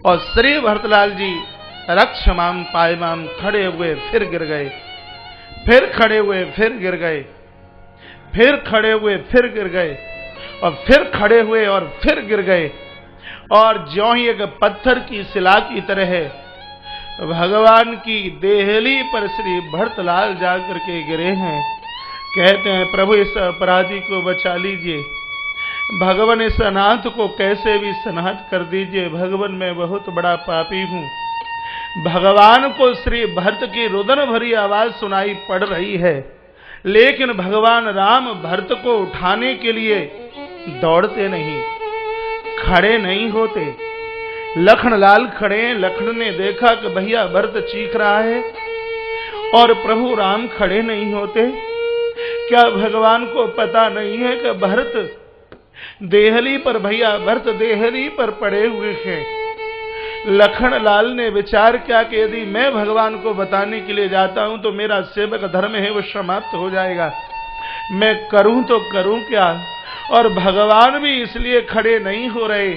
और श्री भरतलाल जी रक्षमाम पायमाम खड़े हुए फिर गिर गए, फिर खड़े हुए फिर गिर गए, फिर खड़े हुए फिर गिर गए और फिर खड़े हुए और फिर गिर गए। और ज्यों ही एक पत्थर की शिला की तरह भगवान की देहली पर श्री भरतलाल जाकर के गिरे हैं। कहते हैं प्रभु इस अपराधी को बचा लीजिए, भगवान इस अनाथ को कैसे भी सनाथ कर दीजिए, भगवान मैं बहुत बड़ा पापी हूँ। भगवान को श्री भरत की रुदन भरी आवाज सुनाई पड़ रही है, लेकिन भगवान राम भरत को उठाने के लिए दौड़ते नहीं, खड़े नहीं होते। लखनलाल खड़े हैं। लखन ने देखा कि भैया भरत चीख रहा है और प्रभु राम खड़े नहीं होते। क्या भगवान को पता नहीं है कि भरत देहली पर, भैया भरत देहली पर पड़े हुए हैं? लखनलाल ने विचार किया कि यदि मैं भगवान को बताने के लिए जाता हूं तो मेरा सेवक धर्म है वो समाप्त हो जाएगा, मैं करूं तो करूं क्या। और भगवान भी इसलिए खड़े नहीं हो रहे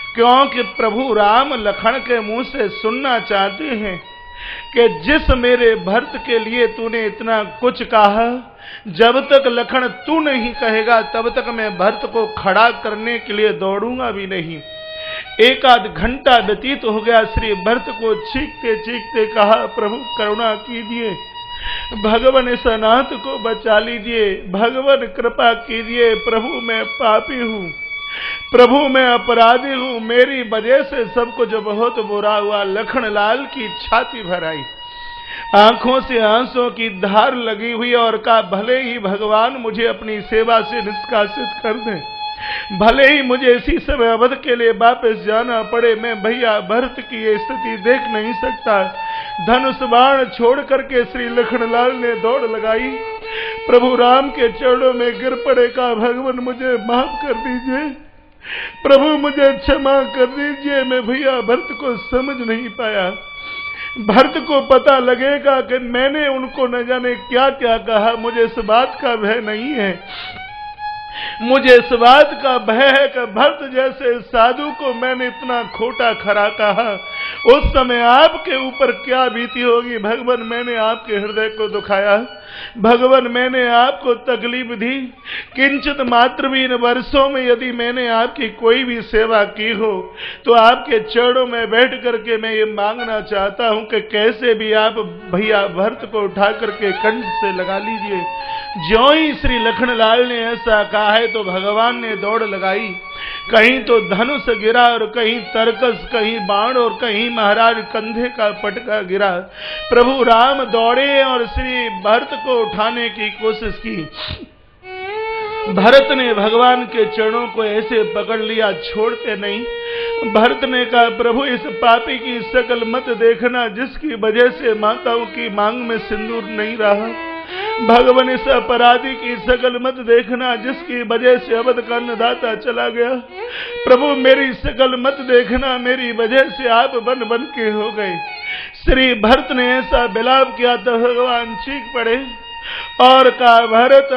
क्योंकि प्रभु राम लखन के मुंह से सुनना चाहते हैं कि जिस मेरे भरत के लिए तूने इतना कुछ कहा, जब तक लखन तू नहीं कहेगा तब तक मैं भरत को खड़ा करने के लिए दौड़ूंगा भी नहीं। एक आध घंटा व्यतीत हो गया। श्री भरत को चीखते चीखते कहा प्रभु करुणा कीजिए, भगवान इस अनाथ को बचा लीजिए, भगवान कृपा कीजिए, प्रभु मैं पापी हूँ, प्रभु मैं अपराधी हूँ, मेरी वजह से सब कुछ बहुत बुरा हुआ। लखनलाल की छाती भर आई, आंखों से आंसुओं की धार लगी हुई और कहा भले ही भगवान मुझे अपनी सेवा से निष्कासित कर दें, भले ही मुझे इसी समय अवध के लिए वापस जाना पड़े, मैं भैया भरत की ये स्थिति देख नहीं सकता। धनुष बाण छोड़ करके श्री लखनलाल ने दौड़ लगाई, प्रभु राम के चरणों में गिर पड़े, कहा भगवान मुझे माफ कर दीजिए, प्रभु मुझे क्षमा कर दीजिए, मैं भैया भरत को समझ नहीं पाया। भरत को पता लगेगा कि मैंने उनको न जाने क्या क्या कहा, मुझे इस बात का भय नहीं है, मुझे इस बात का भय है कि भरत जैसे साधु को मैंने इतना खोटा खरा कहा, उस समय आपके ऊपर क्या बीती होगी। भगवान मैंने आपके हृदय को दुखाया, भगवान मैंने आपको तकलीफ दी, किंचित मात्र भी इन वर्षों में यदि मैंने आपकी कोई भी सेवा की हो तो आपके चरणों में बैठ करके मैं ये मांगना चाहता हूं कि कैसे भी आप भैया भरत को उठा करके कंठ से लगा लीजिए। ज्यों ही श्री लखनलाल ने ऐसा कहा है तो भगवान ने दौड़ लगाई, कहीं तो धनुष गिरा और कहीं तरकस, कहीं बाण और कहीं महाराज कंधे का पटका गिरा। प्रभु राम दौड़े और श्री भरत को उठाने की कोशिश की। भरत ने भगवान के चरणों को ऐसे पकड़ लिया, छोड़ते नहीं। भरत ने कहा प्रभु इस पापी की शकल मत देखना जिसकी वजह से माताओं की मांग में सिंदूर नहीं रहा, भगवान इस अपराधी की शकल मत देखना जिसकी वजह से अवध का अन्नदाता चला गया, प्रभु मेरी शकल मत देखना, मेरी वजह से आप बन बन के हो गए। श्री भरत ने ऐसा विलाप किया तो भगवान चीख पड़े और कहा भरत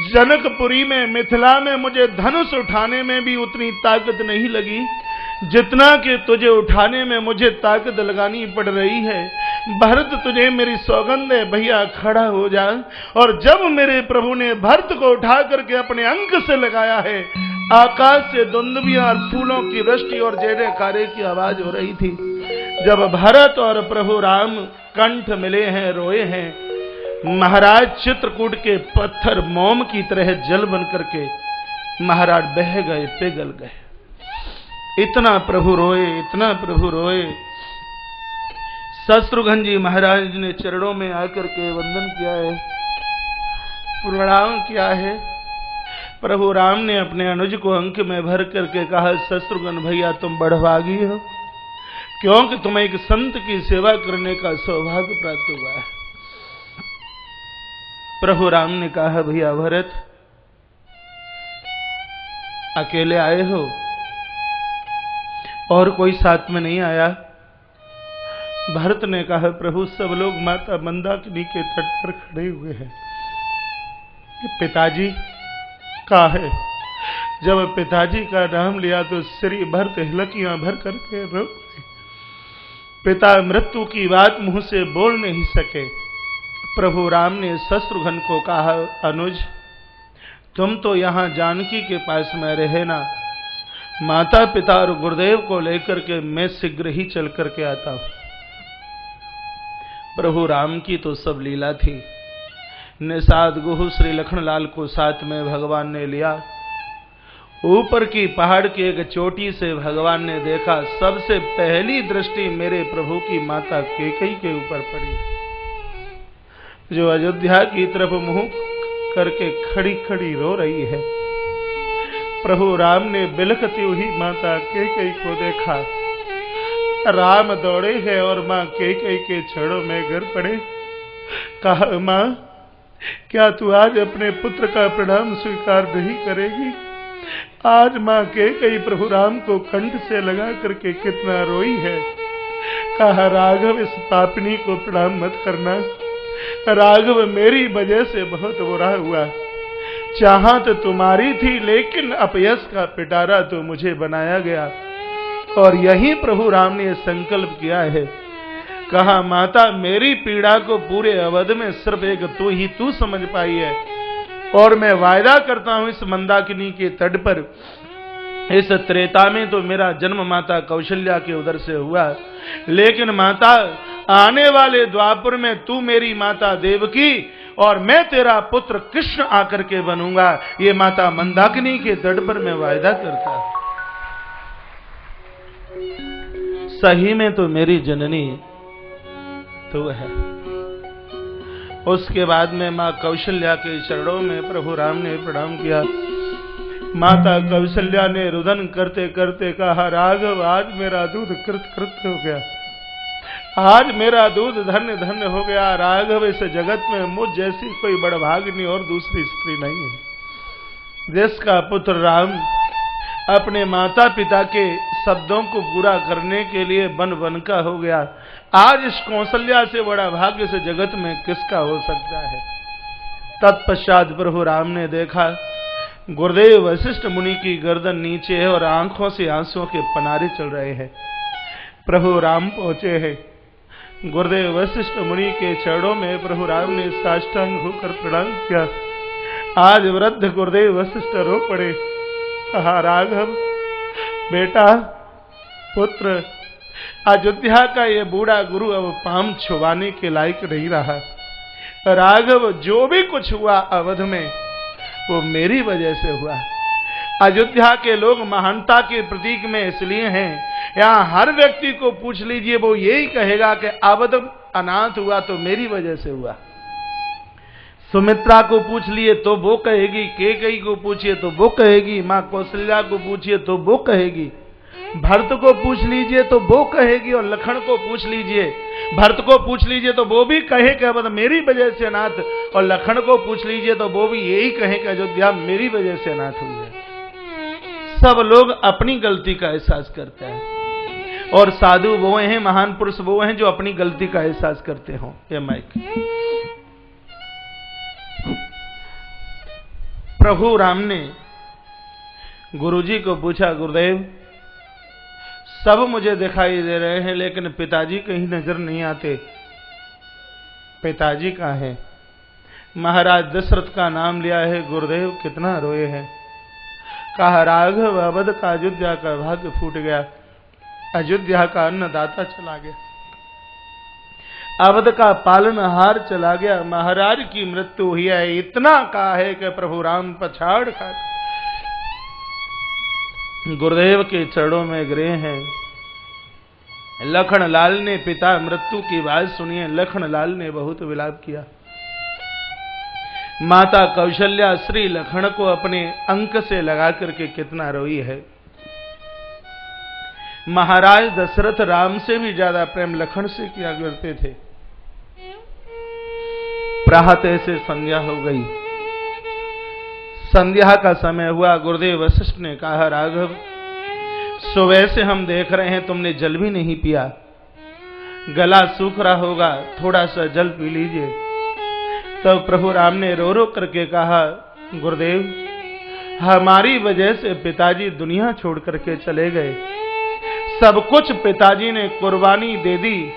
जनकपुरी में, मिथिला में मुझे धनुष उठाने में भी उतनी ताकत नहीं लगी जितना कि तुझे उठाने में मुझे ताकत लगानी पड़ रही है। भरत तुझे मेरी सौगंध है, भैया खड़ा हो जा। और जब मेरे प्रभु ने भरत को उठा करके अपने अंक से लगाया है, आकाश से दुंदुभियां और फूलों की वृष्टि और जय जयकारे की आवाज हो रही थी। जब भरत और प्रभु राम कंठ मिले हैं, रोए हैं, महाराज चित्रकूट के पत्थर मोम की तरह जल बन करके महाराज बह गए, पिघल गए। इतना प्रभु रोए, इतना प्रभु रोए। शत्रुघ्न जी महाराज ने चरणों में आकर के वंदन किया है, प्रणाम किया है। प्रभु राम ने अपने अनुज को अंक में भर करके कहा शत्रुघ्न भैया तुम बड़भागी हो, क्योंकि तुम्हें एक संत की सेवा करने का सौभाग्य प्राप्त हुआ है। प्रभु राम ने कहा भैया भरत अकेले आए हो और कोई साथ में नहीं आया? भरत ने कहा प्रभु सब लोग माता मंदाकिनी के तट पर खड़े हुए हैं, पिताजी कहाँ है? जब पिताजी का नाम लिया तो श्री भरत हिलकियां भर करके रो गए। पिता मृत्यु की बात मुंह से बोल नहीं सके। प्रभु राम ने शत्रुघ्न को कहा अनुज तुम तो यहाँ जानकी के पास में रहना, माता पिता और गुरुदेव को लेकर के मैं शीघ्र ही चल करके आता हूं। प्रभु राम की तो सब लीला थी। निषाद गुह श्री लखनलाल को साथ में भगवान ने लिया। ऊपर की पहाड़ की एक चोटी से भगवान ने देखा, सबसे पहली दृष्टि मेरे प्रभु की माता कैकेयी के ऊपर पड़ी, जो अयोध्या की तरफ मुंह करके खड़ी खड़ी रो रही है। प्रभु राम ने बिलखती हुई माता कैकेयी को देखा। राम दौड़े हैं और मां कैकेयी के चरणों में गिर पड़े। कहा, मां, क्या तू आज अपने पुत्र का प्रणाम स्वीकार नहीं करेगी? आज मां कैकेयी प्रभु राम को कंठ से लगा करके कितना रोई है। कहा, राघव, इस पापिनी को प्रणाम मत करना। राघव, मेरी वजह से बहुत बुरा हुआ। चाहत तुम्हारी थी, लेकिन अपयश का पिटारा तो मुझे बनाया गया। और यही प्रभु राम ने संकल्प किया है। कहा, माता, मेरी पीड़ा को पूरे अवध में सिर्फ एक तू समझ पाई है। और मैं वायदा करता हूं, इस मंदाकिनी के तट पर, इस त्रेता में तो मेरा जन्म माता कौशल्या के उदर से हुआ, लेकिन माता, आने वाले द्वापर में तू मेरी माता देवकी और मैं तेरा पुत्र कृष्ण आकर के बनूंगा। ये माता मंदाकिनी के तट पर मैं वायदा करता हूं। सही में तो मेरी जननी तो है। उसके बाद में मां कौशल्या के चरणों में प्रभु राम ने प्रणाम किया। माता कौशल्या ने रुदन करते करते कहा, राघव, आज मेरा दूध कृत कृत हो गया। आज मेरा दूध धन्य धन्य हो गया। राघव, इस जगत में मुझ जैसी कोई बड़भागिनी और दूसरी स्त्री नहीं है, जिसका पुत्र राम अपने माता पिता के शब्दों को पूरा करने के लिए बन बन का हो गया। आज इस कौशल्या से बड़ा भाग्य से जगत में किसका हो सकता है। तत्पश्चात प्रभु राम ने देखा, गुरुदेव वशिष्ठ मुनि की गर्दन नीचे है और आंखों से आंसुओं के पनारे चल रहे हैं। प्रभु राम पहुंचे हैं। गुरुदेव वशिष्ठ मुनि के चरणों में प्रभु राम ने साष्टांग होकर प्रणाम किया। आज वृद्ध गुरुदेव वशिष्ठ रो पड़े। कहा, राघव, बेटा, पुत्र, अयोध्या का ये बूढ़ा गुरु अब पाम छुवाने के लायक नहीं रहा। राघव, जो भी कुछ हुआ अवध में, वो मेरी वजह से हुआ। अयोध्या के लोग महानता के प्रतीक में इसलिए हैं, यहाँ हर व्यक्ति को पूछ लीजिए, वो यही कहेगा कि अवध अनाथ हुआ तो मेरी वजह से हुआ। सुमित्रा को पूछ लिए तो वो कहेगी, कैकेयी को पूछिए तो वो कहेगी, मां कौशल्या को पूछिए तो वो कहेगी, भरत को पूछ लीजिए तो वो कहेगी, और लखन को पूछ लीजिए, भरत को पूछ लीजिए तो वो भी कहे कि अब मेरी वजह से अनाथ, और लखन को पूछ लीजिए तो वो भी यही कहे कि अयोध्या मेरी वजह से अनाथ हुई है। सब लोग अपनी गलती का एहसास करते हैं, और साधु वो हैं, महान पुरुष वो हैं जो अपनी गलती का एहसास करते हो। ये माइक। प्रभु राम ने गुरुजी को पूछा, गुरुदेव, सब मुझे दिखाई दे रहे हैं, लेकिन पिताजी कहीं नजर नहीं आते। पिताजी कहाँ हैं? महाराज दशरथ का नाम लिया है, गुरुदेव कितना रोए हैं। कहा, राघव, अवध का अयोध्या का भाग्य फूट गया। अयोध्या का अन्नदाता चला गया, अवध का पालनहार चला गया, महाराज की मृत्यु हुई है। इतना कहा है कि प्रभु राम पछाड़ खा गुरुदेव के चरणों में गिरे हैं। लखन लाल ने पिता मृत्यु की बात सुनी है। लखन लाल ने बहुत विलाप किया। माता कौशल्या श्री लखन को अपने अंक से लगा करके कितना रोई है। महाराज दशरथ राम से भी ज्यादा प्रेम लखन से किया करते थे। प्रातः से संध्या हो गई। संध्या का समय हुआ। गुरुदेव वशिष्ठ ने कहा, राघव, सुबह से हम देख रहे हैं तुमने जल भी नहीं पिया, गला सूख रहा होगा, थोड़ा सा जल पी लीजिए। तब प्रभु राम ने रो रो करके कहा, गुरुदेव, हमारी वजह से पिताजी दुनिया छोड़ करके चले गए। सब कुछ पिताजी ने कुर्बानी दे दी,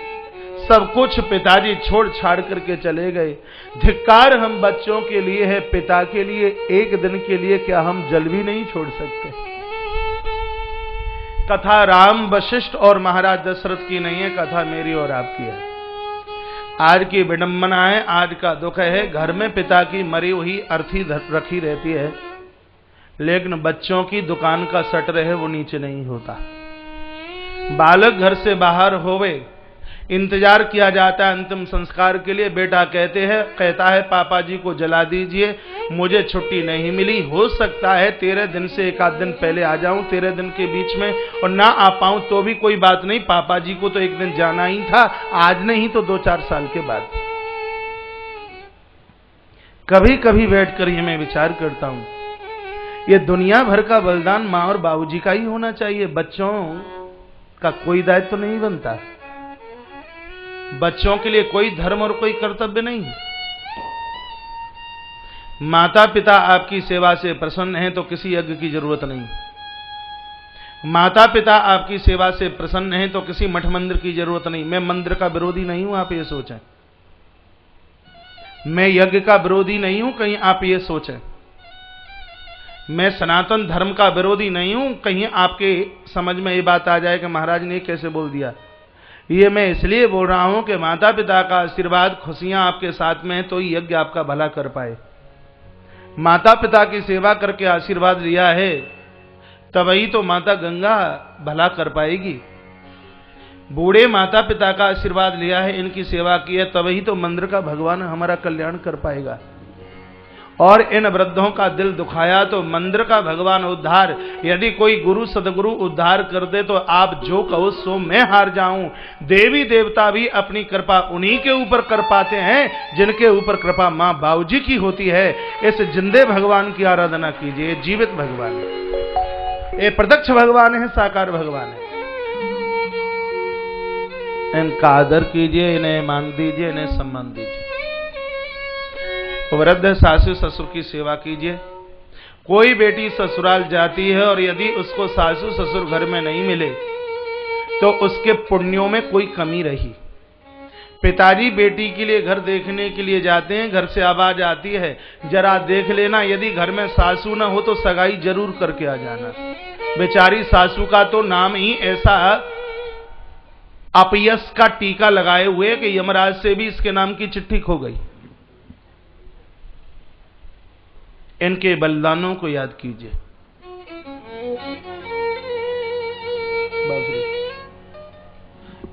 सब कुछ पिताजी छोड़ छाड़ करके चले गए। धिक्कार हम बच्चों के लिए है, पिता के लिए एक दिन के लिए क्या हम जल भी नहीं छोड़ सकते। कथा राम वशिष्ठ और महाराज दशरथ की नहीं है, कथा मेरी और आपकी है। आज की विडंबना है, आज का दुख है। घर में पिता की मरी हुई अर्थी रखी रहती है, लेकिन बच्चों की दुकान का शटर है वो नीचे नहीं होता। बालक घर से बाहर होवे, इंतजार किया जाता है अंतिम संस्कार के लिए। बेटा कहता है पापा जी को जला दीजिए, मुझे छुट्टी नहीं मिली, हो सकता है 13 दिन से एक आध दिन पहले आ जाऊं, 13 दिन के बीच में और ना आ पाऊं तो भी कोई बात नहीं, पापा जी को तो एक दिन जाना ही था, आज नहीं तो 2-4 साल के बाद। कभी कभी बैठकर ये मैं विचार करता हूं, ये दुनिया भर का बलिदान मां और बाबूजी का ही होना चाहिए, बच्चों का कोई दायित्व तो नहीं बनता। बच्चों के लिए कोई धर्म और कोई कर्तव्य नहीं। माता पिता आपकी सेवा से प्रसन्न हैं तो किसी यज्ञ की जरूरत नहीं। माता पिता आपकी सेवा से प्रसन्न हैं तो किसी मठ मंदिर की जरूरत नहीं। मैं मंदिर का विरोधी नहीं हूं, आप ये सोचें। मैं यज्ञ का विरोधी नहीं हूं, कहीं आप ये सोचें। मैं सनातन धर्म का विरोधी नहीं हूं, कहीं आपके समझ में ये बात आ जाए कि महाराज ने कैसे बोल दिया। ये मैं इसलिए बोल रहा हूं कि माता पिता का आशीर्वाद, खुशियां आपके साथ में है तो यज्ञ आपका भला कर पाए। माता पिता की सेवा करके आशीर्वाद लिया है तभी तो माता गंगा भला कर पाएगी। बूढ़े माता पिता का आशीर्वाद लिया है, इनकी सेवा की है, तभी तो मंदिर का भगवान हमारा कल्याण कर पाएगा। और इन वृद्धों का दिल दुखाया तो मंदिर का भगवान उद्धार। यदि कोई गुरु सदगुरु उद्धार कर दे तो आप जो कहो सो मैं हार जाऊं। देवी देवता भी अपनी कृपा उन्हीं के ऊपर कर पाते हैं जिनके ऊपर कृपा मां बाबूजी की होती है। इस जिंदे भगवान की आराधना कीजिए, जीवित भगवान है, ये प्रत्यक्ष भगवान है, साकार भगवान है। इनका आदर कीजिए, इन्हें मान दीजिए, इन्हें सम्मान दीजिए। वृद्ध सासू ससुर की सेवा कीजिए। कोई बेटी ससुराल जाती है और यदि उसको सासू ससुर घर में नहीं मिले तो उसके पुण्यों में कोई कमी रही। पिताजी बेटी के लिए घर देखने के लिए जाते हैं, घर से आवाज आती है जरा देख लेना, यदि घर में सासू ना हो तो सगाई जरूर करके आ जाना। बेचारी सासू का तो नाम ही ऐसा अपयश का टीका लगाए हुए कि यमराज से भी इसके नाम की चिट्ठी खो गई। इनके बलिदानों को याद कीजिए।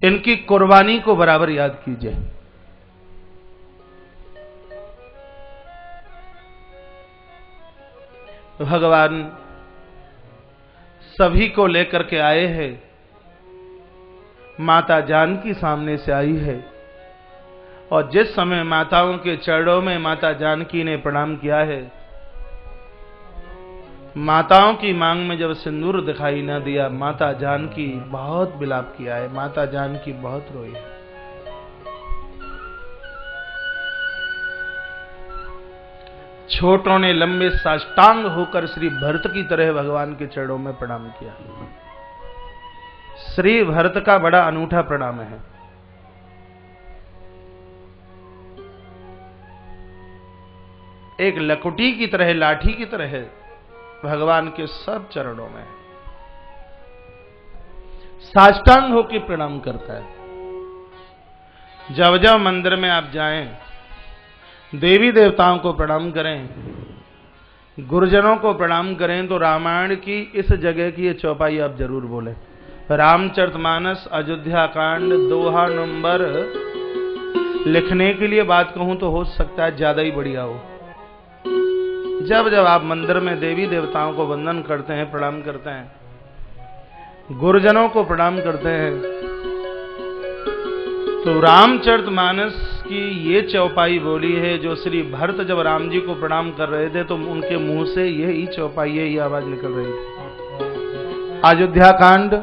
इनकी कुर्बानी को बराबर याद कीजिए। भगवान सभी को लेकर के आए हैं। माता जानकी सामने से आई है और जिस समय माताओं के चरणों में माता जानकी ने प्रणाम किया है, माताओं की मांग में जब सिंदूर दिखाई न दिया, माता जानकी बहुत विलाप किया है, माता जानकी बहुत रोई है। छोटों ने लंबे साष्टांग होकर श्री भरत की तरह भगवान के चरणों में प्रणाम किया। श्री भरत का बड़ा अनूठा प्रणाम है। एक लकुटी की तरह, लाठी की तरह भगवान के सब चरणों में साष्टांग होकर प्रणाम करता है। जब जब मंदिर में आप जाएं, देवी देवताओं को प्रणाम करें, गुरुजनों को प्रणाम करें, तो रामायण की इस जगह की ये चौपाई आप जरूर बोलें। रामचरितमानस अयोध्या कांड दोहा नंबर लिखने के लिए बात कहूं तो हो सकता है ज्यादा ही बढ़िया हो। जब जब आप मंदिर में देवी देवताओं को वंदन करते हैं, प्रणाम करते हैं, गुरुजनों को प्रणाम करते हैं, तो रामचरितमानस की ये चौपाई बोली है जो श्री भरत जब राम जी को प्रणाम कर रहे थे तो उनके मुंह से यही चौपाई, यही आवाज निकल रही थी। अयोध्या कांड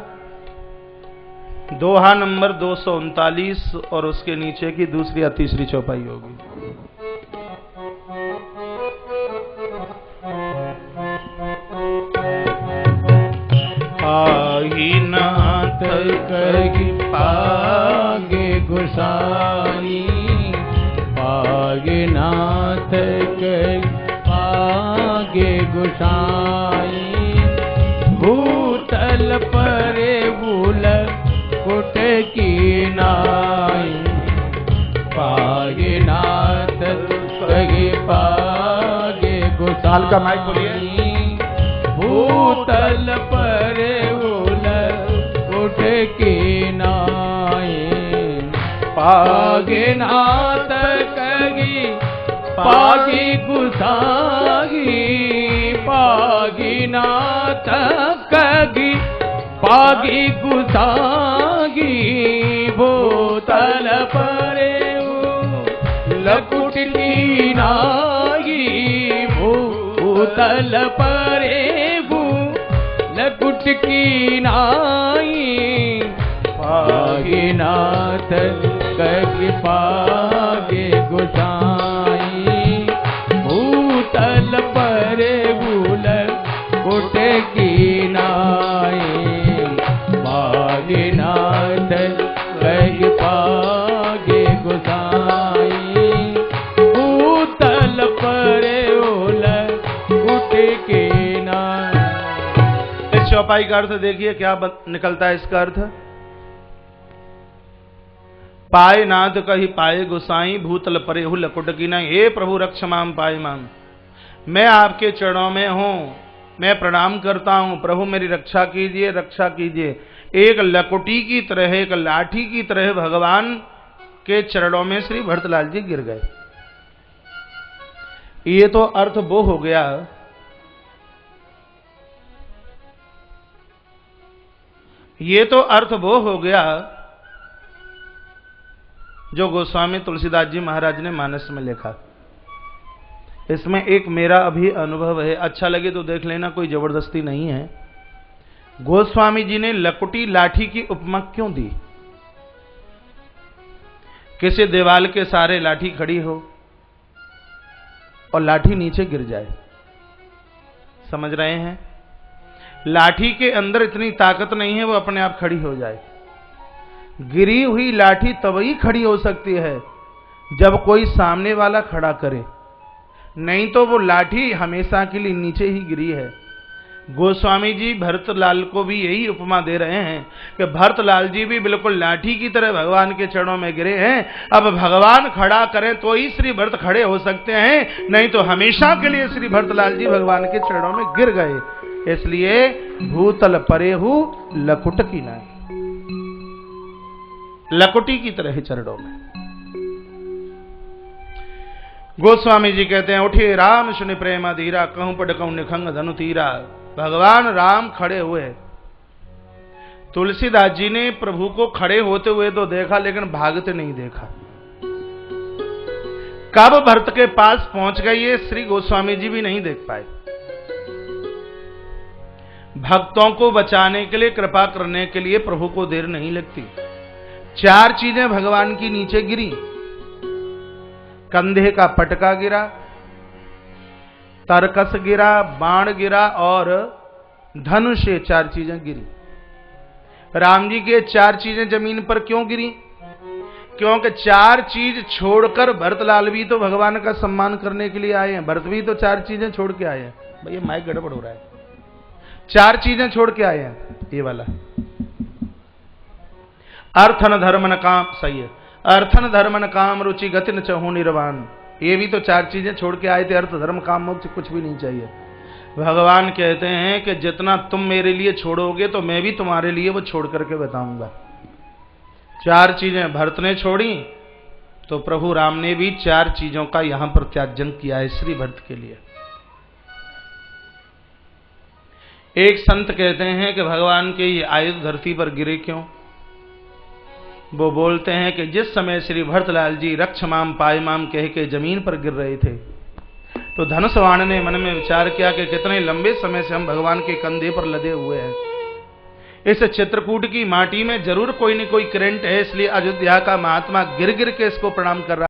दोहा नंबर 239 और उसके नीचे की दूसरी या तीसरी चौपाई होगी। आही नाथ कही पागे गुसाई, पागे नाथ कही पागे गुसाई, भूतल परे भूल कुट की नाई, ताल का माइक खोलिए। भूतल पर उठ के नाये पागे नाथ कगी पागी गुसागी पागी नाथ कगी पागी गुसागी भूतल परे लकुट की नागी भूतल परे लकुट की नाई पागे नाथ कगी पागे गुसाई भूतल परे लकुट की नाई पागे नाथ कगी पागे गुसाई भूतल परे लकुट की नाई। इस चौपाई का अर्थ देखिए क्या निकलता है इसका अर्थ। पाए नाथ कही पाए गुसाई भूतल परे हु लकुट की नाई। हे प्रभु रक्ष माम पाए माम, मैं आपके चरणों में हूं, मैं प्रणाम करता हूं। प्रभु मेरी रक्षा कीजिए, रक्षा कीजिए। एक लकुटी की तरह, एक लाठी की तरह भगवान के चरणों में श्री भरतलाल जी गिर गए। ये तो अर्थ वो हो गया ये तो अर्थ वो हो गया जो गोस्वामी तुलसीदास जी महाराज ने मानस में लिखा। इसमें एक मेरा अभी अनुभव है, अच्छा लगे तो देख लेना, कोई जबरदस्ती नहीं है। गोस्वामी जी ने लकुटी लाठी की उपमा क्यों दी? किसी दीवाल के सहारे लाठी खड़ी हो और लाठी नीचे गिर जाए, समझ रहे हैं? लाठी के अंदर इतनी ताकत नहीं है वो अपने आप खड़ी हो जाए। गिरी हुई लाठी तभी खड़ी हो सकती है जब कोई सामने वाला खड़ा करे, नहीं तो वो लाठी हमेशा के लिए नीचे ही गिरी है। गोस्वामी जी भरतलाल को भी यही उपमा दे रहे हैं कि भरतलाल जी भी बिल्कुल लाठी की तरह भगवान के चरणों में गिरे हैं। अब भगवान खड़ा करें तो ही श्री भरत खड़े हो सकते हैं, नहीं तो हमेशा के लिए श्री भरतलाल जी भगवान के चरणों में गिर गए। इसलिए भूतल परेहु लकुट की नाई, लकुटी की तरह चरणों में। गोस्वामी जी कहते हैं, उठे राम सुनि प्रेम धीरा, कहूं पढ़ कहूं निखंग धनु तीरा। भगवान राम खड़े हुए। तुलसीदास जी ने प्रभु को खड़े होते हुए तो देखा, लेकिन भागते नहीं देखा। कब भरत के पास पहुंच गए ये श्री गोस्वामी जी भी नहीं देख पाए। भक्तों को बचाने के लिए, कृपा करने के लिए प्रभु को देर नहीं लगती। चार चीजें भगवान की नीचे गिरी। कंधे का पटका गिरा, तरकस गिरा, बाण गिरा और धनुष, से चार चीजें गिरी। राम जी के चार चीजें जमीन पर क्यों गिरी? क्योंकि चार चीज छोड़कर भरतलाल भी तो भगवान का सम्मान करने के लिए आए हैं। भरत भी तो चार चीजें छोड़ के आए हैं। भैया माइक गड़बड़ हो रहा है। चार चीजें छोड़ के आए हैं। ये वाला अर्थन धर्मन काम, सही है, अर्थन धर्मन काम रुचि गति न चहु निर्वाण। ये भी तो चार चीजें छोड़ के आए थे। अर्थ धर्म काम मोक्ष कुछ भी नहीं चाहिए। भगवान कहते हैं कि जितना तुम मेरे लिए छोड़ोगे तो मैं भी तुम्हारे लिए वो छोड़ करके बताऊंगा। चार चीजें भरत ने छोड़ी तो प्रभु राम ने भी चार चीजों का यहां पर त्याजन किया है श्री भरत के लिए। एक संत कहते हैं कि भगवान के ये आयुध धरती पर गिरे क्यों? वो बोलते हैं कि जिस समय श्री भरतलाल जी रक्ष माम पाए माम कह के जमीन पर गिर रहे थे तो धनुषवाण ने मन में विचार किया कि कितने लंबे समय से हम भगवान के कंधे पर लदे हुए हैं। इस चित्रकूट की माटी में जरूर कोई न कोई करंट है, इसलिए अयोध्या का महात्मा गिर गिर के इसको प्रणाम कर रहा